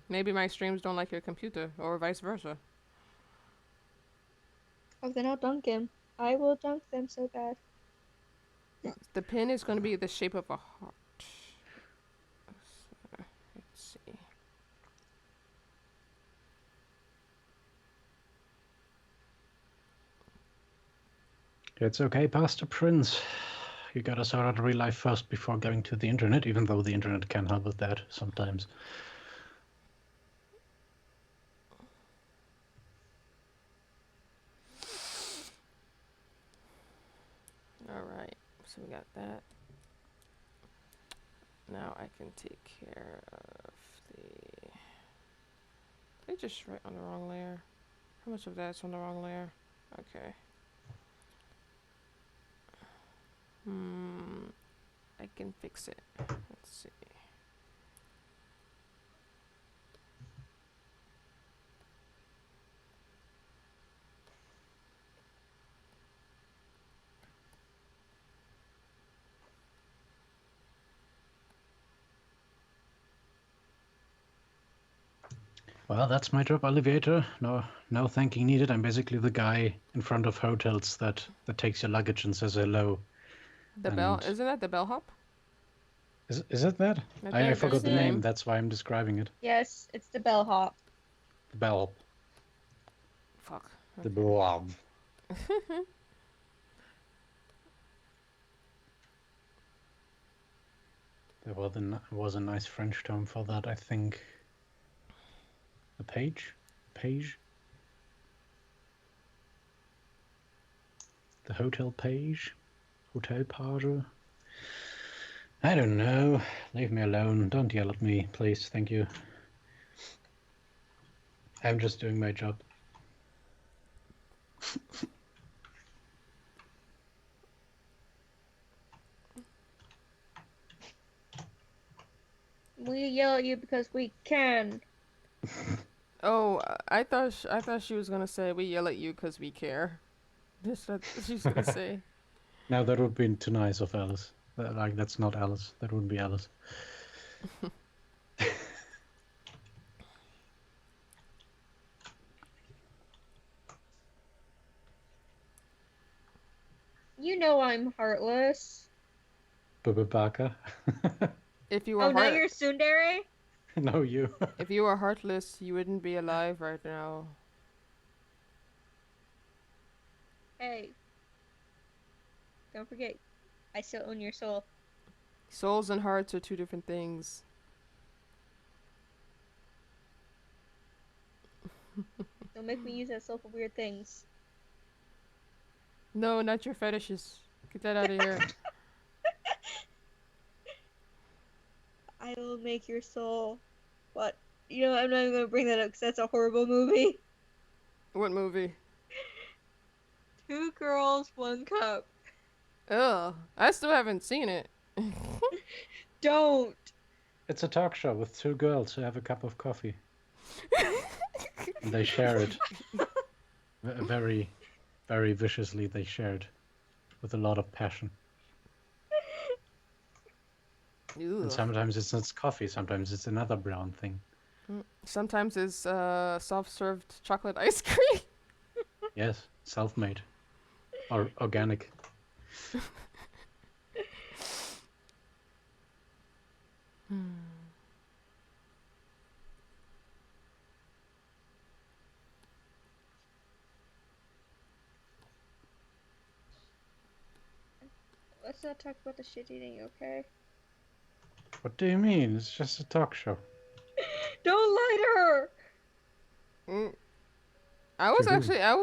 Maybe my streams don't like your computer, or vice versa. Oh, then I'll dunk him. I will dunk them so bad. The pin is gonna be the shape of a heart. Let's see. It's okay, Pastor Prince. You gotta sort out real life first before going to the internet, even though the internet can help with that sometimes. Alright, so we got that. Now I can take care of the... They just write on the wrong layer. How much of that's on the wrong layer? Okay. I can fix it. Let's see. Well, that's my job, elevator. No thanking needed. I'm basically the guy in front of hotels that takes your luggage and says hello. The bell, isn't that the bellhop? Is it that? I I think forgot that's the the name. name. That's why I'm describing it. Yes, it's the bellhop. The bellhop. Fuck. The bellhop. There was a nice French term for that, I think. A page? Page? The hotel page? Hotel page? I don't know. Leave me alone. Don't yell at me, please. Thank you. I'm just doing my job. We yell at you because we can. Oh, I thought she was gonna say we yell at you because we care. Just what she's gonna say. Now that would be too nice of Alice. That's not Alice. That wouldn't be Alice. You know I'm heartless. Bubba. If you Oh, were now you're tsundere? No, you. if you were heartless, you wouldn't be alive right now. Hey. Don't forget, I still own your soul. Souls and hearts are two different things. Don't make me use that soul for weird things. No, not your fetishes. Get that out of here. I will make your soul. What? You know, I'm not even gonna bring that up because that's a horrible movie. What movie? 2 Girls, 1 Cup. Ugh, I still haven't seen it. Don't. It's a talk show with 2 girls who have a cup of coffee. And they share it. Very, very viciously they share it. With a lot of passion. Ugh. And sometimes it's not coffee, sometimes it's another brown thing. Sometimes it's self-served chocolate ice cream. Yes, self-made. Or organic. Let's not talk about the shit eating, okay? What do you mean? It's just a talk show. Don't lie to her! I was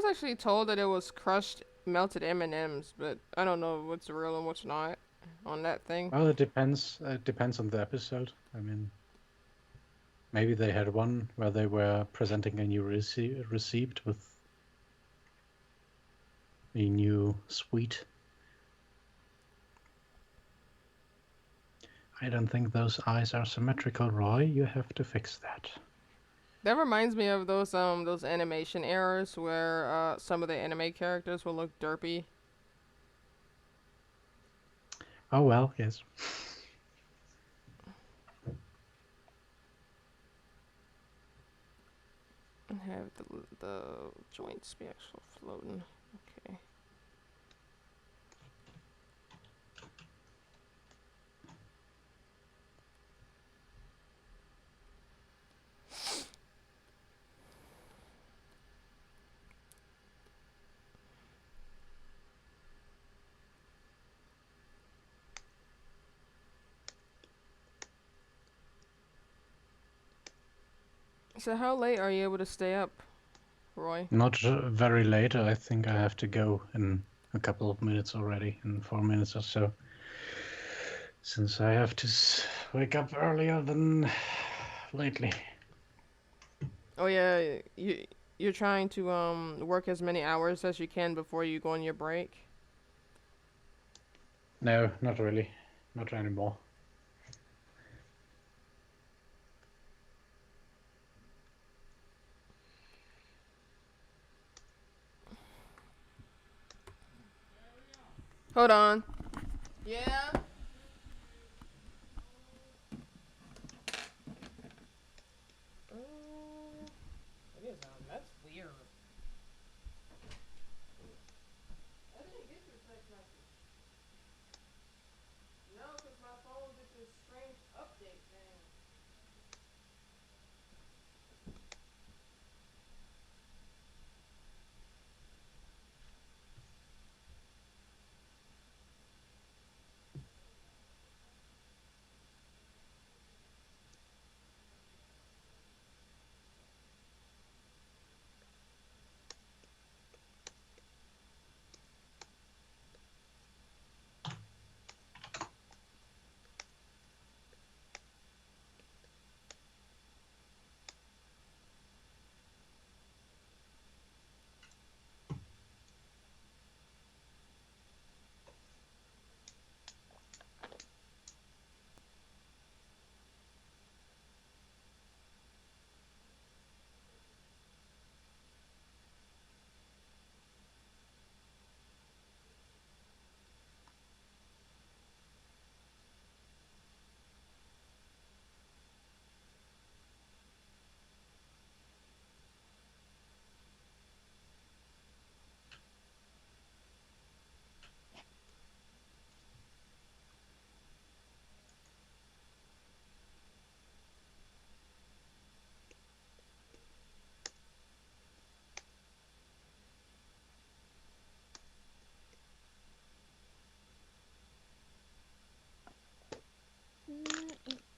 actually told that it was crushed melted M&Ms, but I don't know what's real and what's not on that thing. Well, it depends. It depends on the episode. I mean, maybe they had one where they were presenting a new receipt with a new sweet. I don't think those eyes are symmetrical, Roy. You have to fix that. That reminds me of those animation errors where some of the anime characters will look derpy. Oh well, yes. And have the joints be actual floating. Okay. So how late are you able to stay up, Roy? Not very late. I think I have to go in a couple of minutes already, in 4 minutes or so. Since I have to wake up earlier than lately. Oh yeah, you're trying to work as many hours as you can before you go on your break. No, not really. Not anymore. Hold on. Yeah. It is. That's weird. I didn't get your text message. No, because my phone did this strange update thing.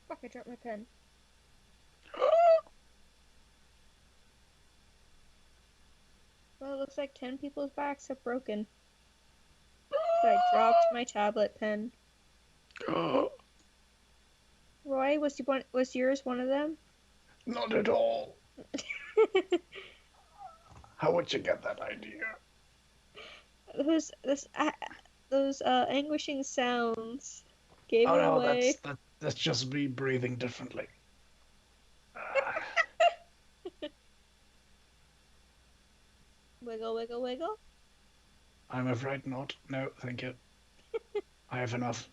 Fuck, I dropped my pen. Well, it looks like 10 people's backs have broken. So I dropped my tablet pen. Roy, was yours one of them? Not at all. How would you get that idea? Those anguishing sounds gave Oh it no, away. that's just me breathing differently. Wiggle, wiggle, wiggle. I'm afraid not. No, thank you. I have enough.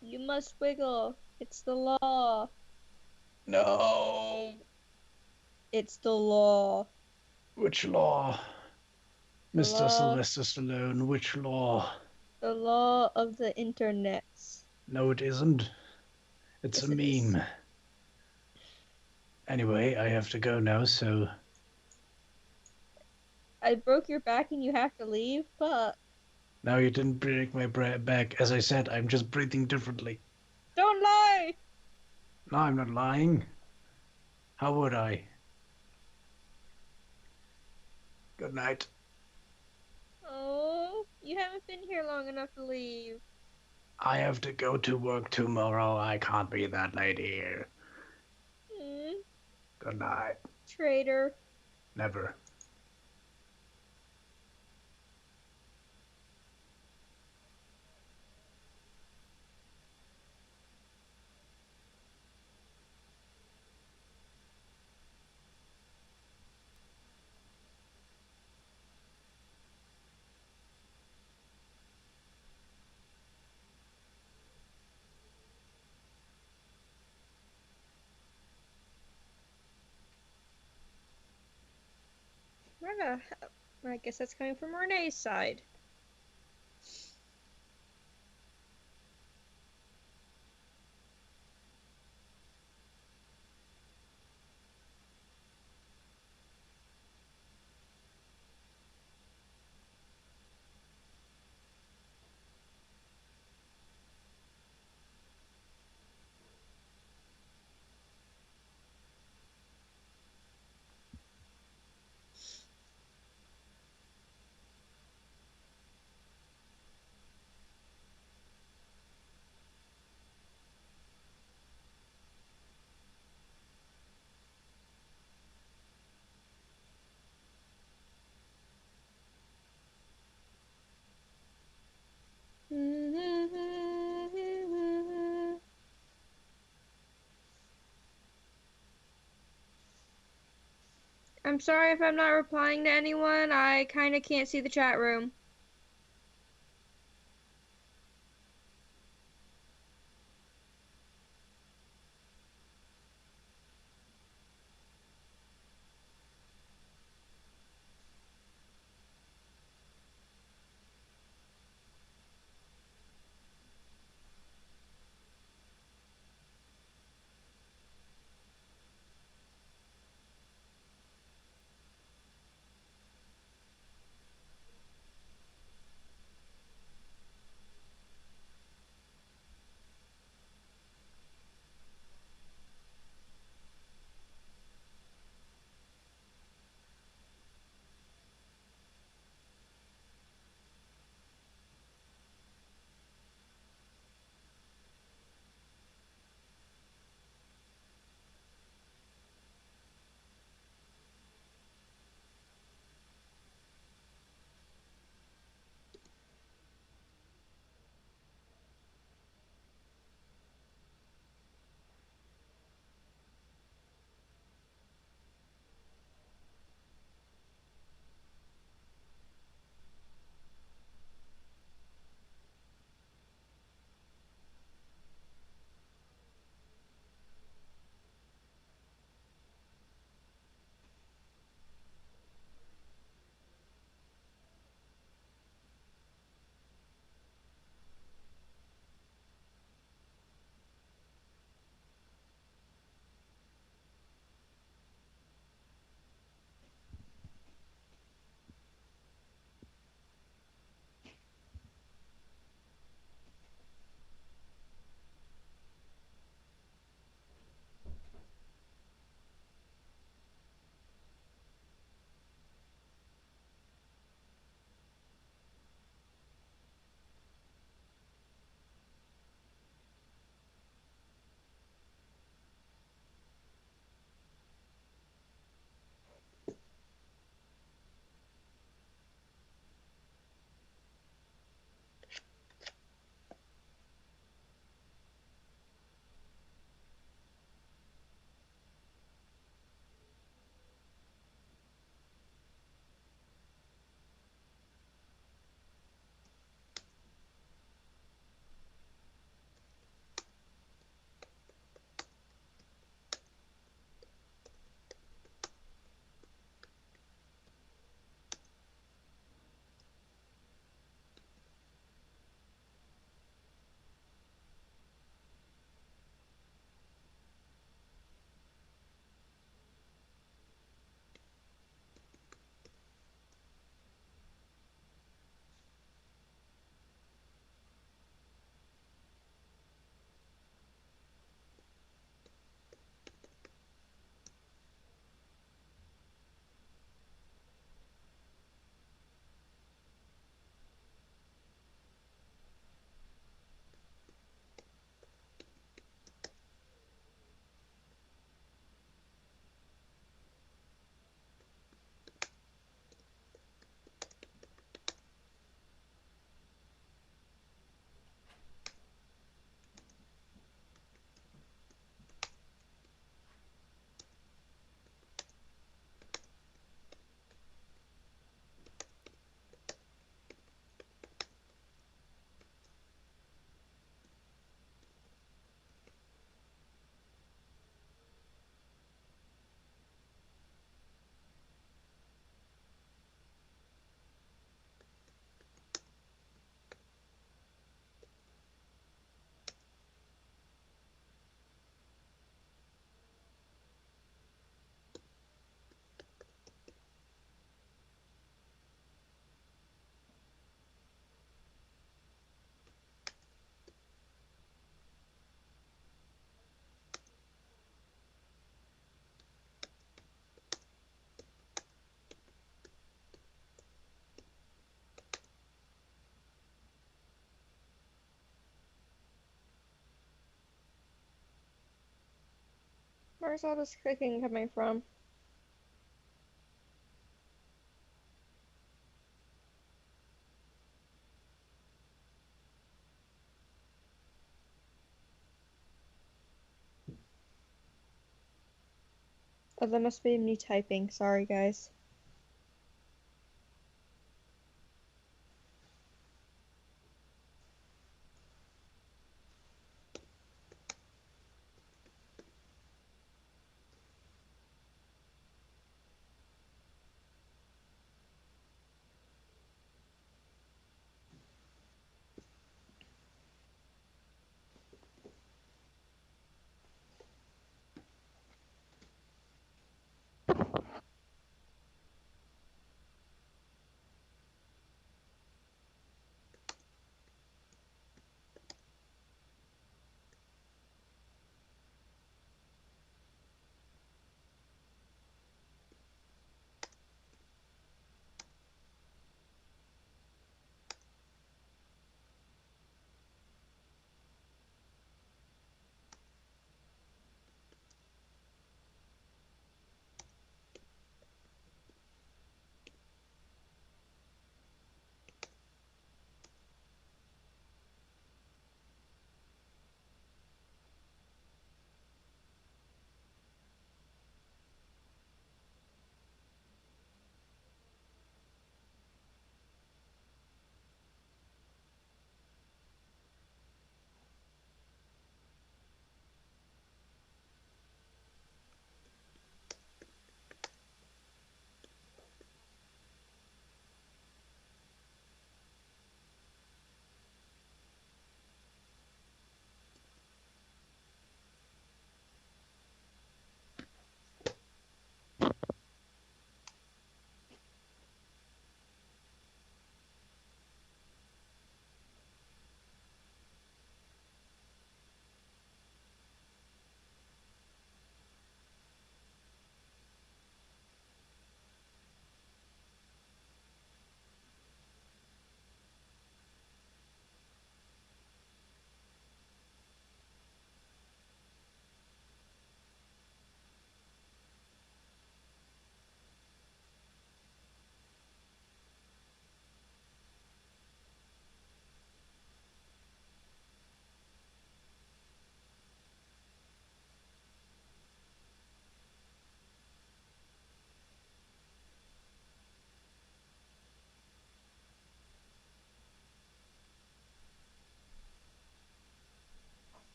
You must wiggle. It's the law. No. It's the law. Which law? The Mr. law. Sylvester Stallone, which law? The law of the internet. No, it isn't. It's a Yes, it is. meme. Anyway, I have to go now, so... I broke your back and you have to leave, but Now you didn't break my back. As I said, I'm just breathing differently. don't lie! No, I'm not lying. How would I? Good night. Oh, you haven't been here long enough to leave. I have to go to work tomorrow. I can't be that late here. Hmm, Good night. traitor. Never. I guess that's coming from Renee's side. I'm sorry if I'm not replying to anyone. I kind of can't see the chat room. Where's all this clicking coming from? Oh, that must be me typing. Sorry, guys.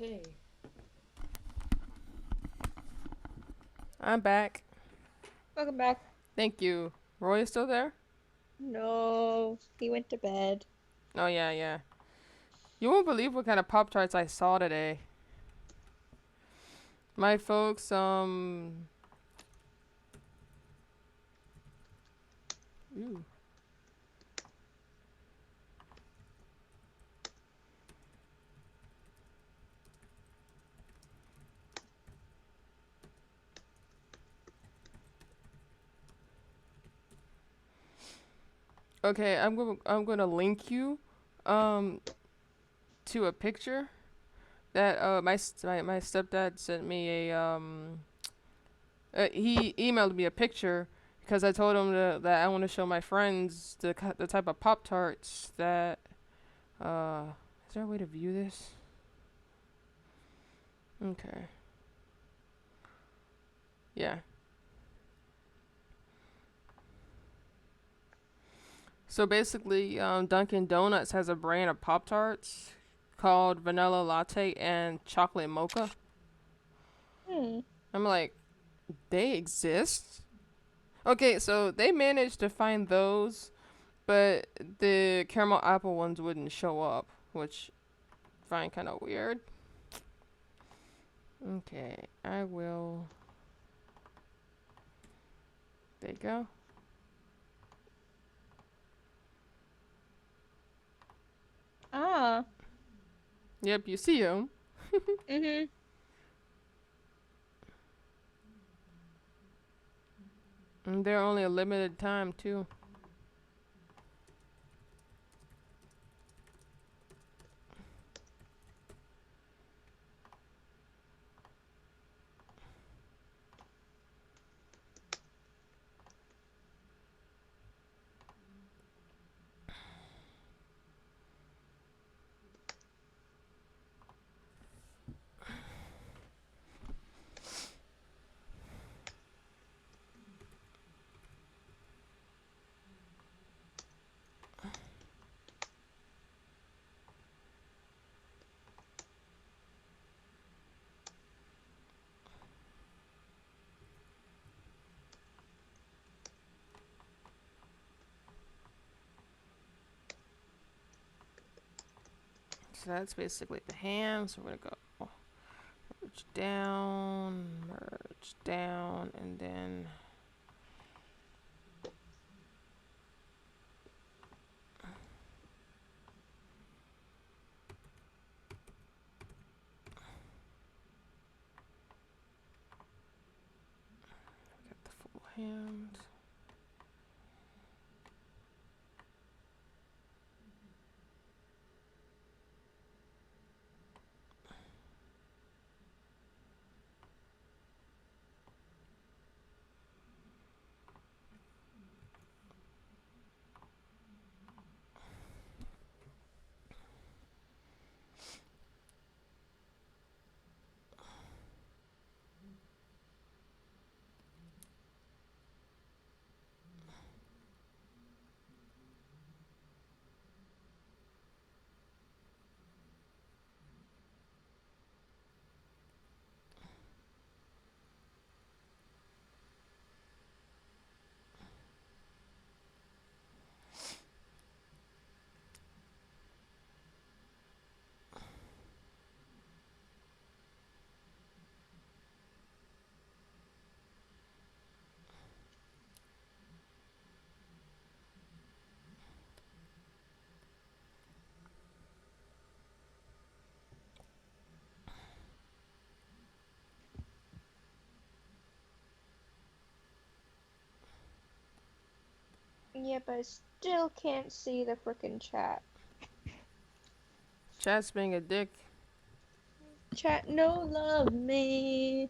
Okay. I'm back. Welcome back. Thank you. Roy is still there? No, he went to bed. Oh, yeah, yeah. You won't believe what kind of Pop Tarts I saw today. My folks, ooh. Okay, I'm gonna link you, um, to a picture that my stepdad sent me he emailed me a picture because I told him that I want to show my friends the type of Pop Tarts that is there a way to view this? Okay. Yeah. So basically, Dunkin' Donuts has a brand of Pop Tarts called Vanilla Latte and Chocolate Mocha. Hmm. I'm like, they exist? Okay, so they managed to find those, but the caramel apple ones wouldn't show up, which I find kind of weird. Okay, I will. There you go. Ah. Yep, you see them. Mhm. And they're only a limited time, too. So that's basically the hand. So we're gonna go merge down, and then get the full hand. Yep, I still can't see the frickin' chat. Chat's being a dick. Chat, no love me.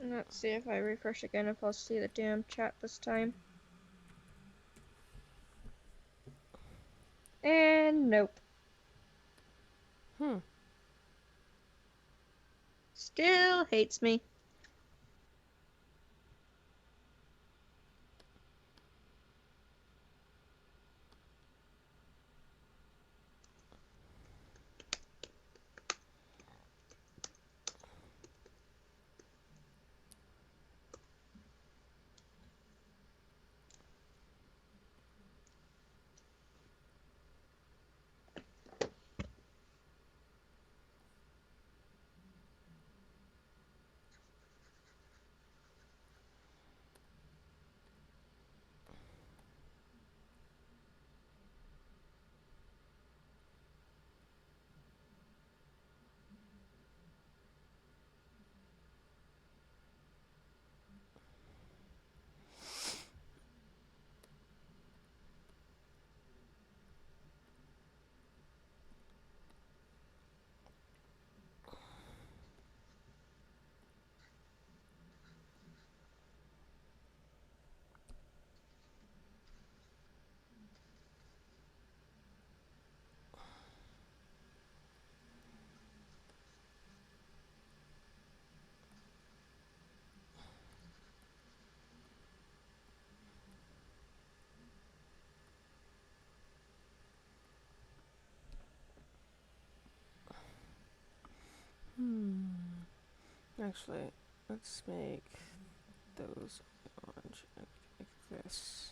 Let's see if I refresh again if I'll see the damn chat this time. And nope. Still hates me. Actually, let's make those orange like this.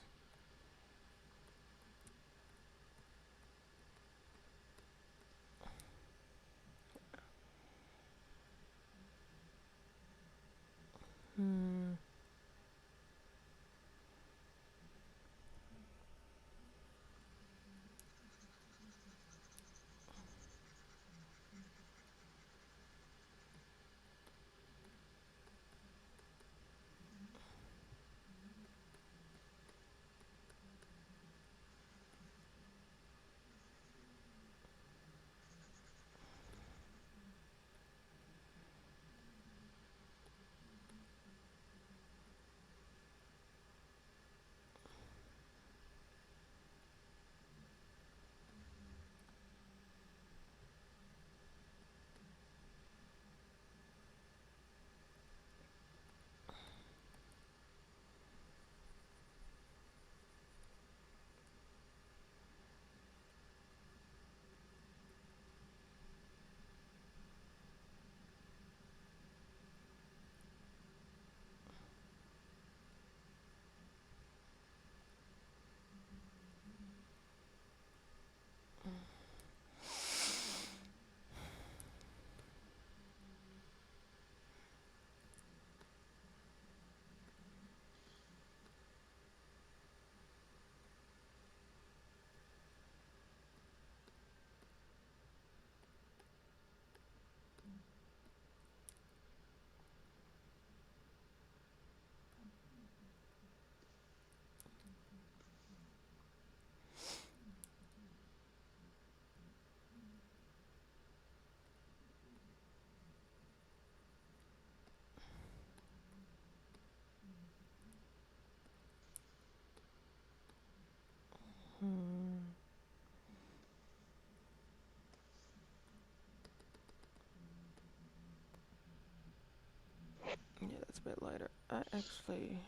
Yeah, that's a bit lighter. I actually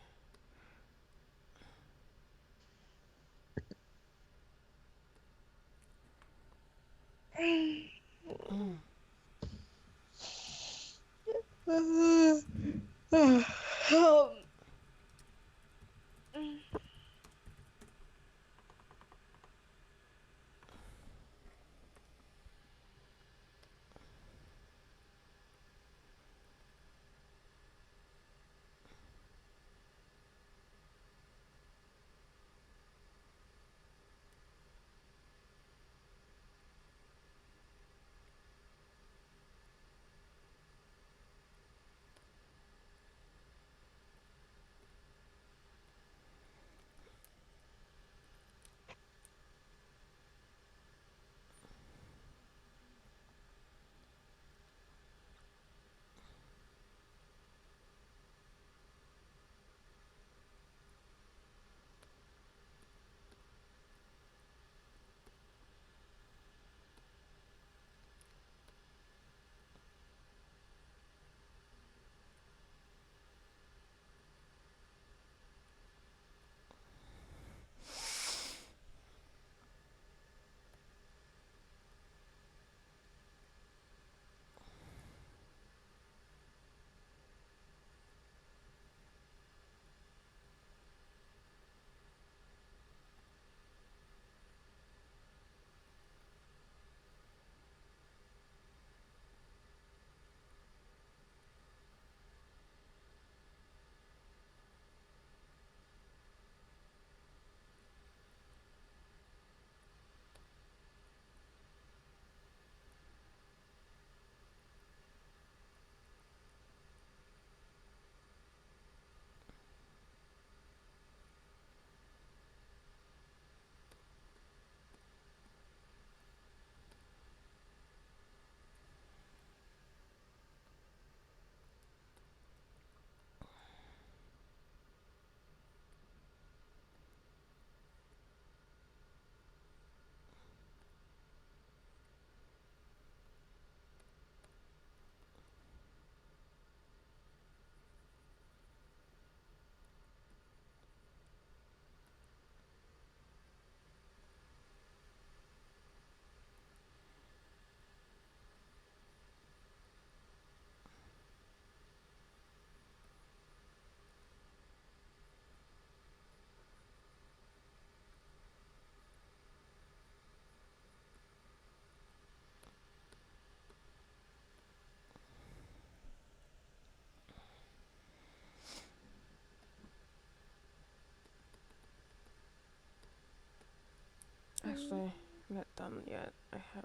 Actually, I'm not done yet.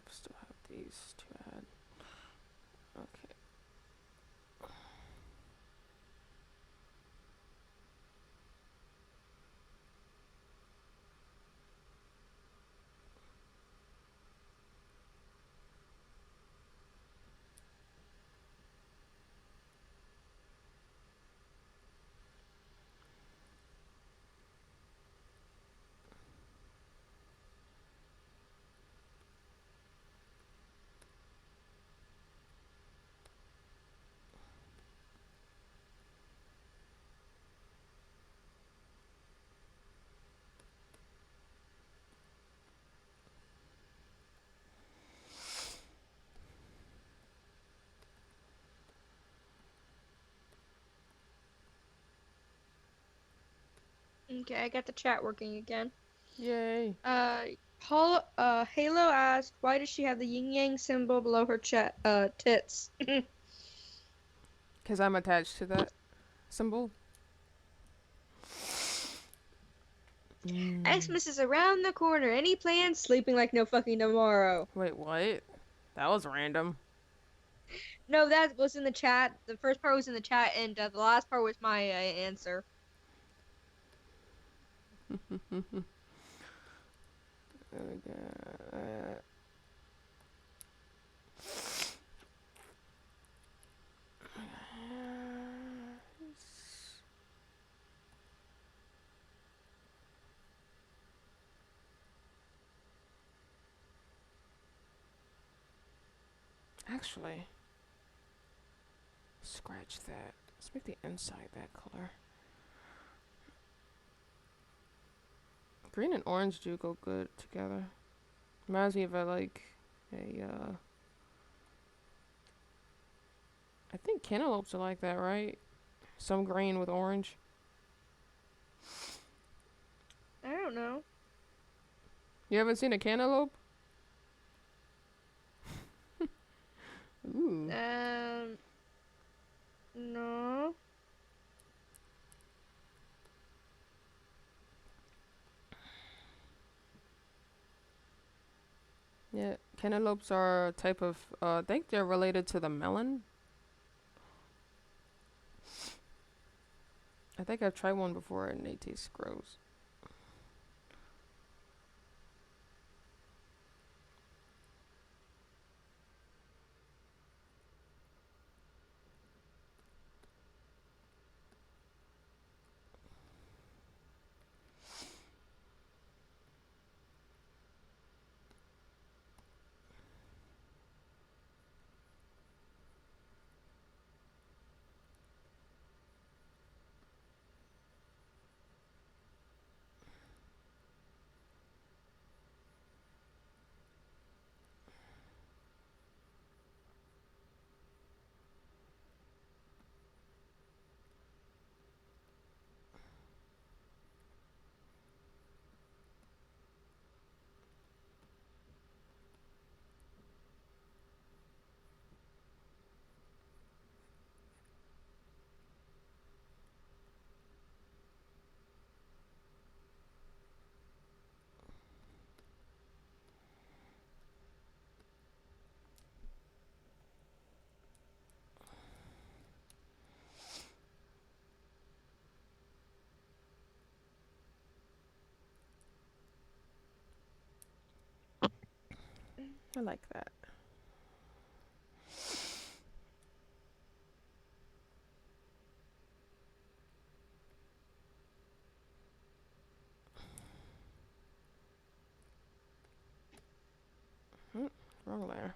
Still have these to add. Okay. Okay, I got the chat working again. Yay. Halo asked, why does she have the yin yang symbol below her tits? Because I'm attached to that symbol. Xmas is around the corner. Any plans? Sleeping like no fucking tomorrow. Wait, what? That was random. No, that was in the chat. The first part was in the chat, and the last part was my answer. Actually, scratch that. Let's make the inside that color. Green and orange do go good together. Reminds me of I think cantaloupes are like that, right? Some green with orange. I don't know. You haven't seen a cantaloupe? Ooh. No. Yeah, cantaloupes are a type of, I think they're related to the melon. I think I've tried one before and they taste gross. I like that. Wrong layer.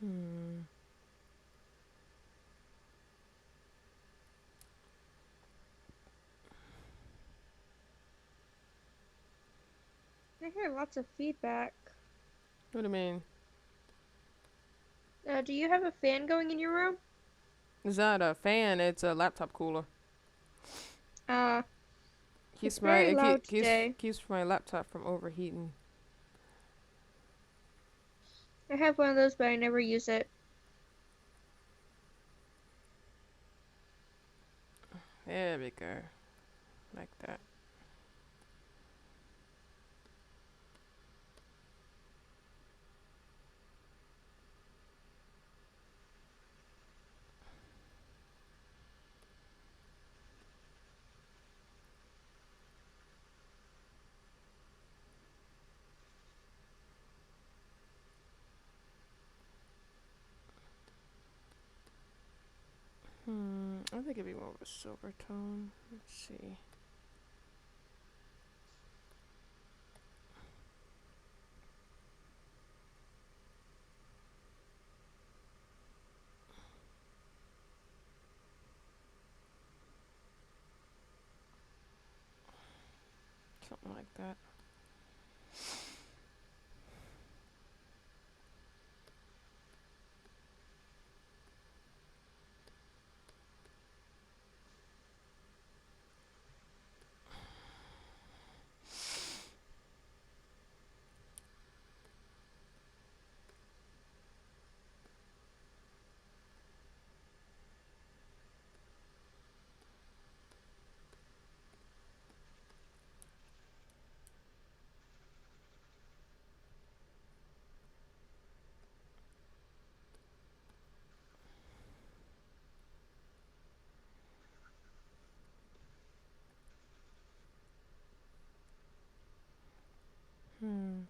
Hmm. I hear lots of feedback. What do you mean? Do you have a fan going in your room? It's not a fan. It's a laptop cooler. It's Keeps my very it loud keep, keeps today. keeps my laptop from overheating. I have one of those, but I never use it. There we go. Like that. I think it'd be more of a silver tone. Let's see. Something like that. Hmm.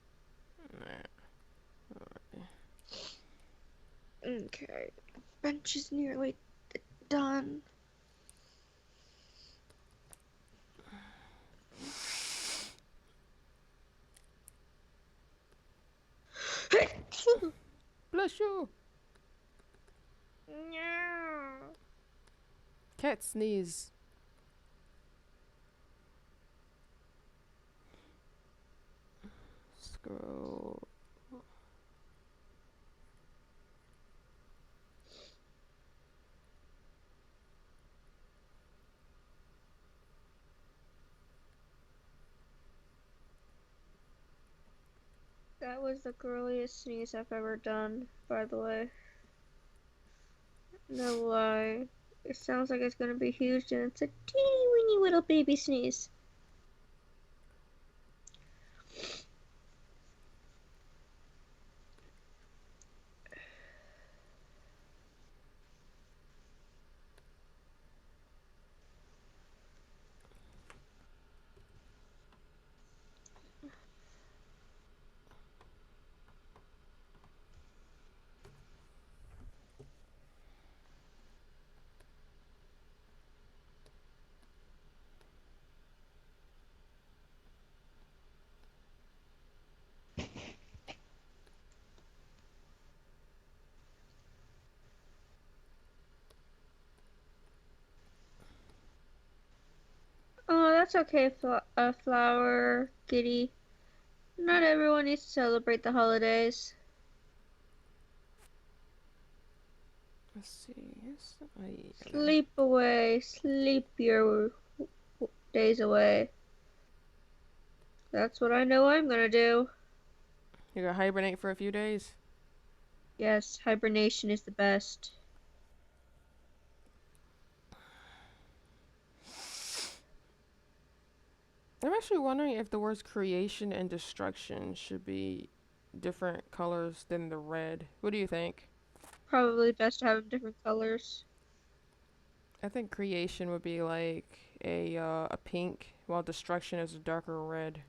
Okay. Bench is nearly done. Bless you. No. Cat sneeze. Scroll. That was the girliest sneeze I've ever done, by the way. No lie. It sounds like it's gonna be huge, and it's a teeny weeny little baby sneeze. Oh, that's okay, Flower Kitty. Not everyone needs to celebrate the holidays. Let's see. Yes. Sleep away. Sleep your days away. That's what I know I'm gonna do. You're gonna hibernate for a few days. Yes, hibernation is the best. I'm actually wondering if the words creation and destruction should be different colors than the red. What do you think? Probably best to have them different colors. I think creation would be like a pink, while destruction is a darker red.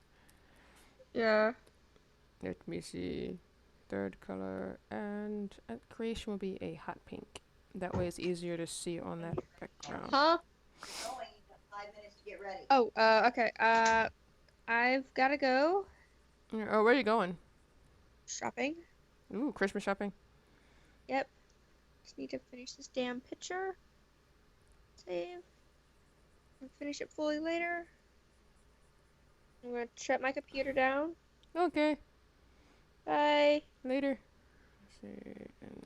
Yeah. Let me see. Third color and creation would be a hot pink. That way it's easier to see on that background. Huh? Oh, okay. I've gotta go Oh, where are you going? shopping. Ooh, Christmas shopping. Yep. Just need to finish this damn picture. Save. And finish it fully later. I'm gonna shut my computer down. Okay. Bye. Later. See. And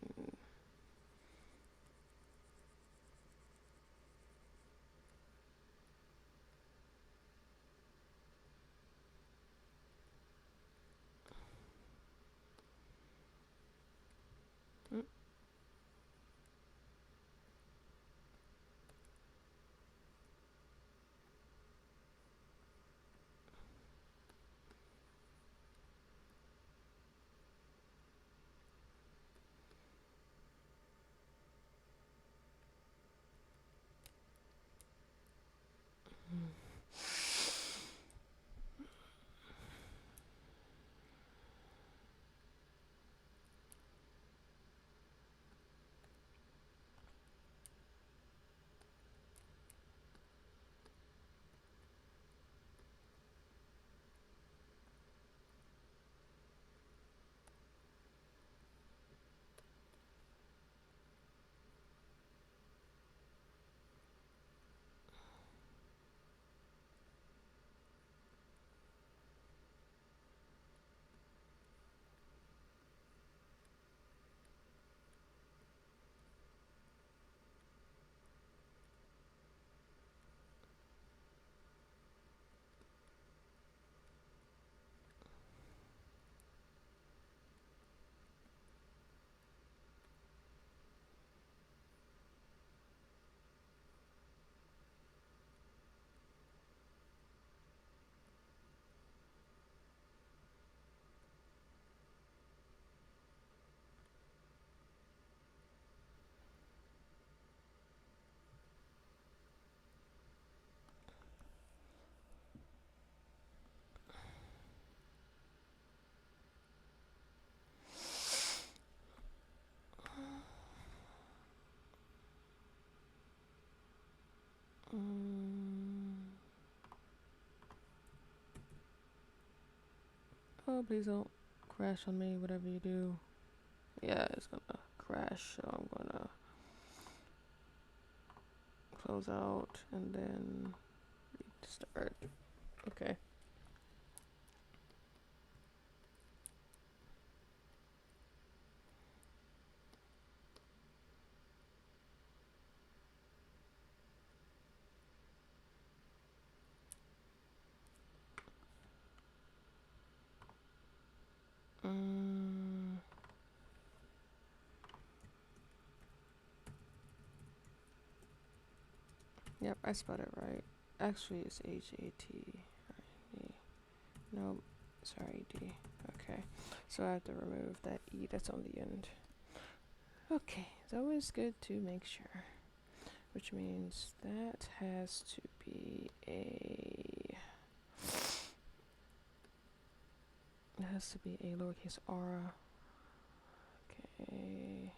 oh, please don't crash on me, whatever you do. Yeah, it's gonna crash, so I'm gonna close out and then restart. Okay. Yep, I spelled it right. Actually, it's H-A-T. No, sorry, D. Okay, so I have to remove that E that's on the end. Okay, it's always good to make sure. Which means that has to be a... It has to be a lowercase r. Okay.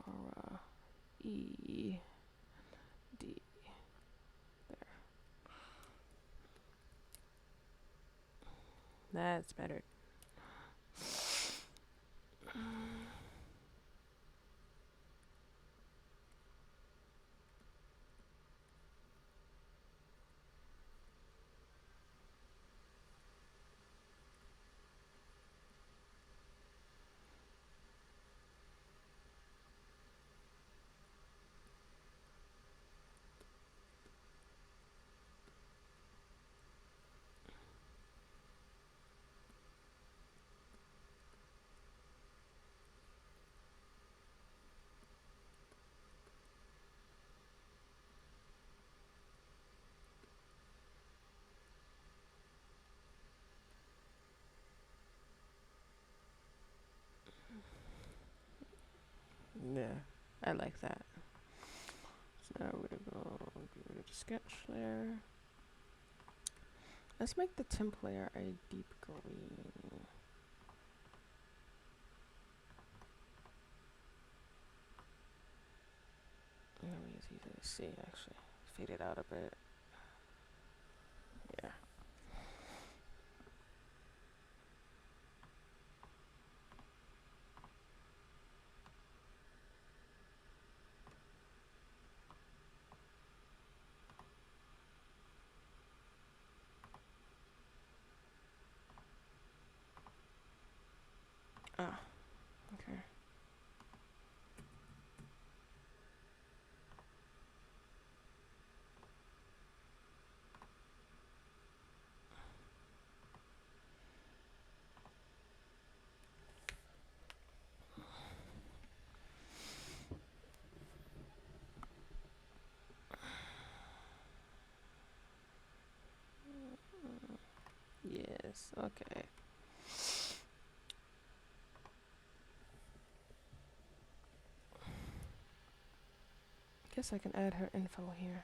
R E D. There. That's better. Yeah, I like that. So now we're gonna go get rid of the sketch layer. Let's make the temp layer a deep green. It's easy to see actually. Fade it out a bit. Yeah. Ah, okay. Yes, okay. Guess I can add her info here,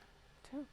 too.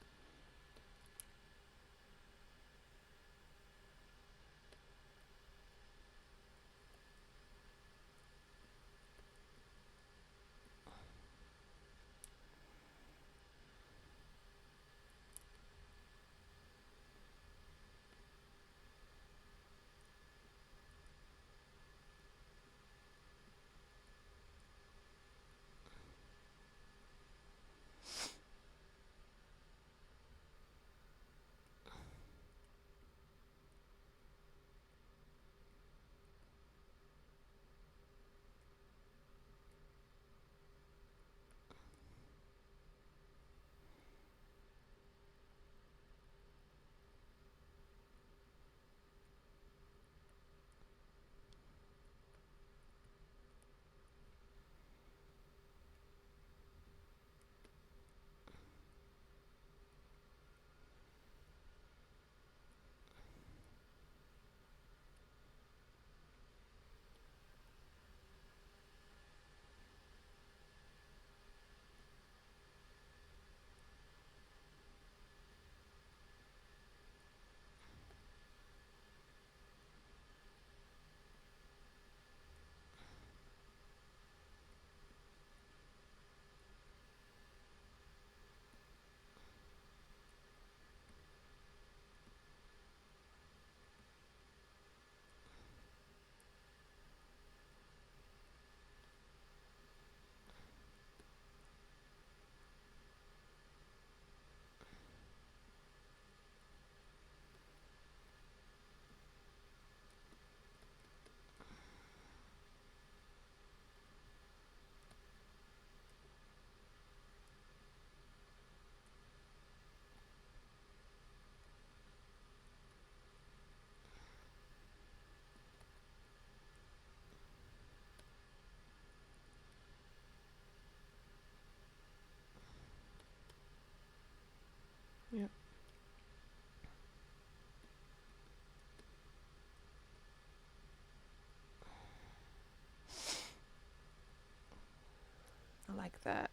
Yep. I like that.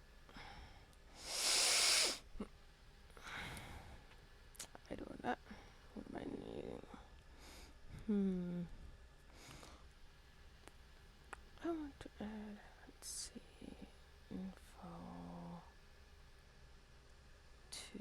I do that. What am I needing? I want to add, let's see, info 2.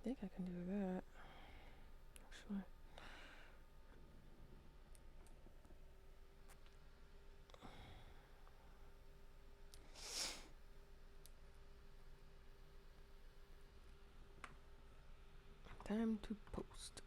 think I can do that. Actually. Time to post.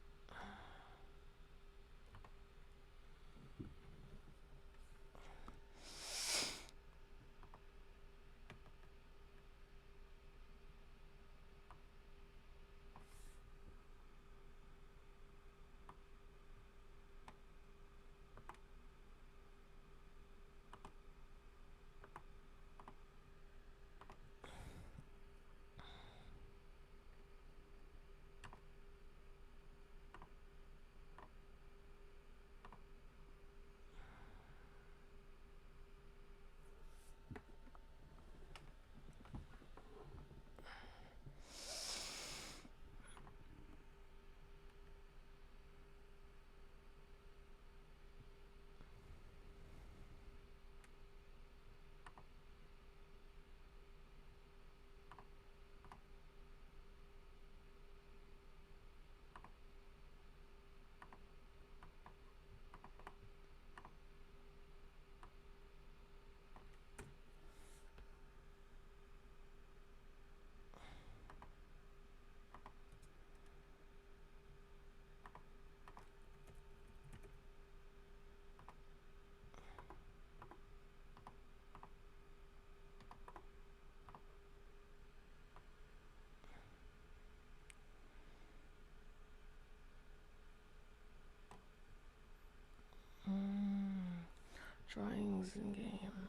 Drawings in game.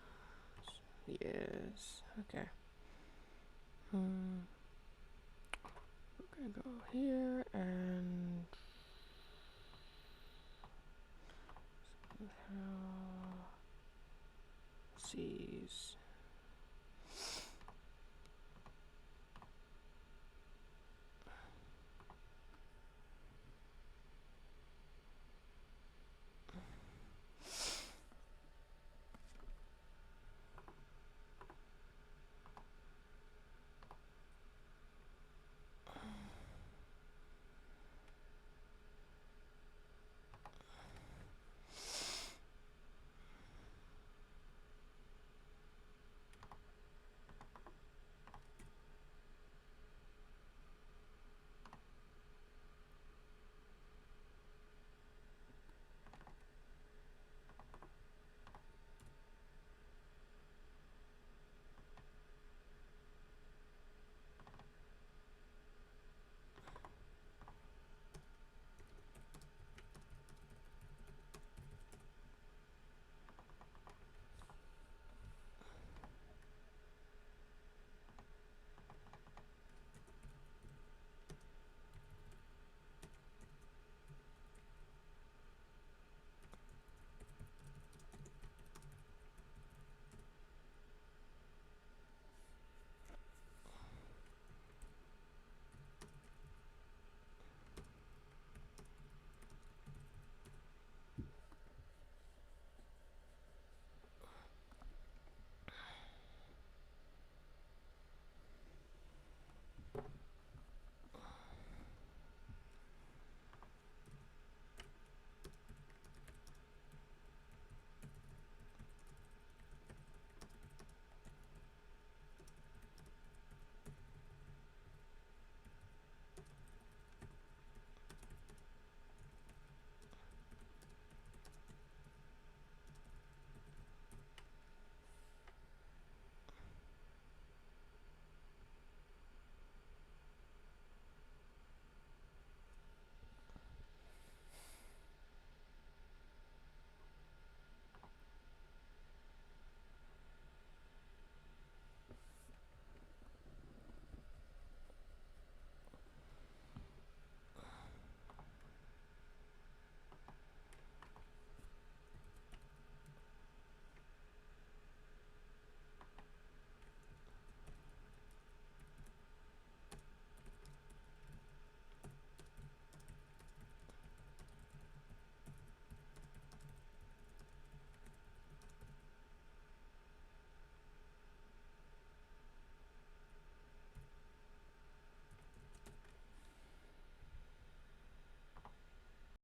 Yes. Okay. We're gonna go here and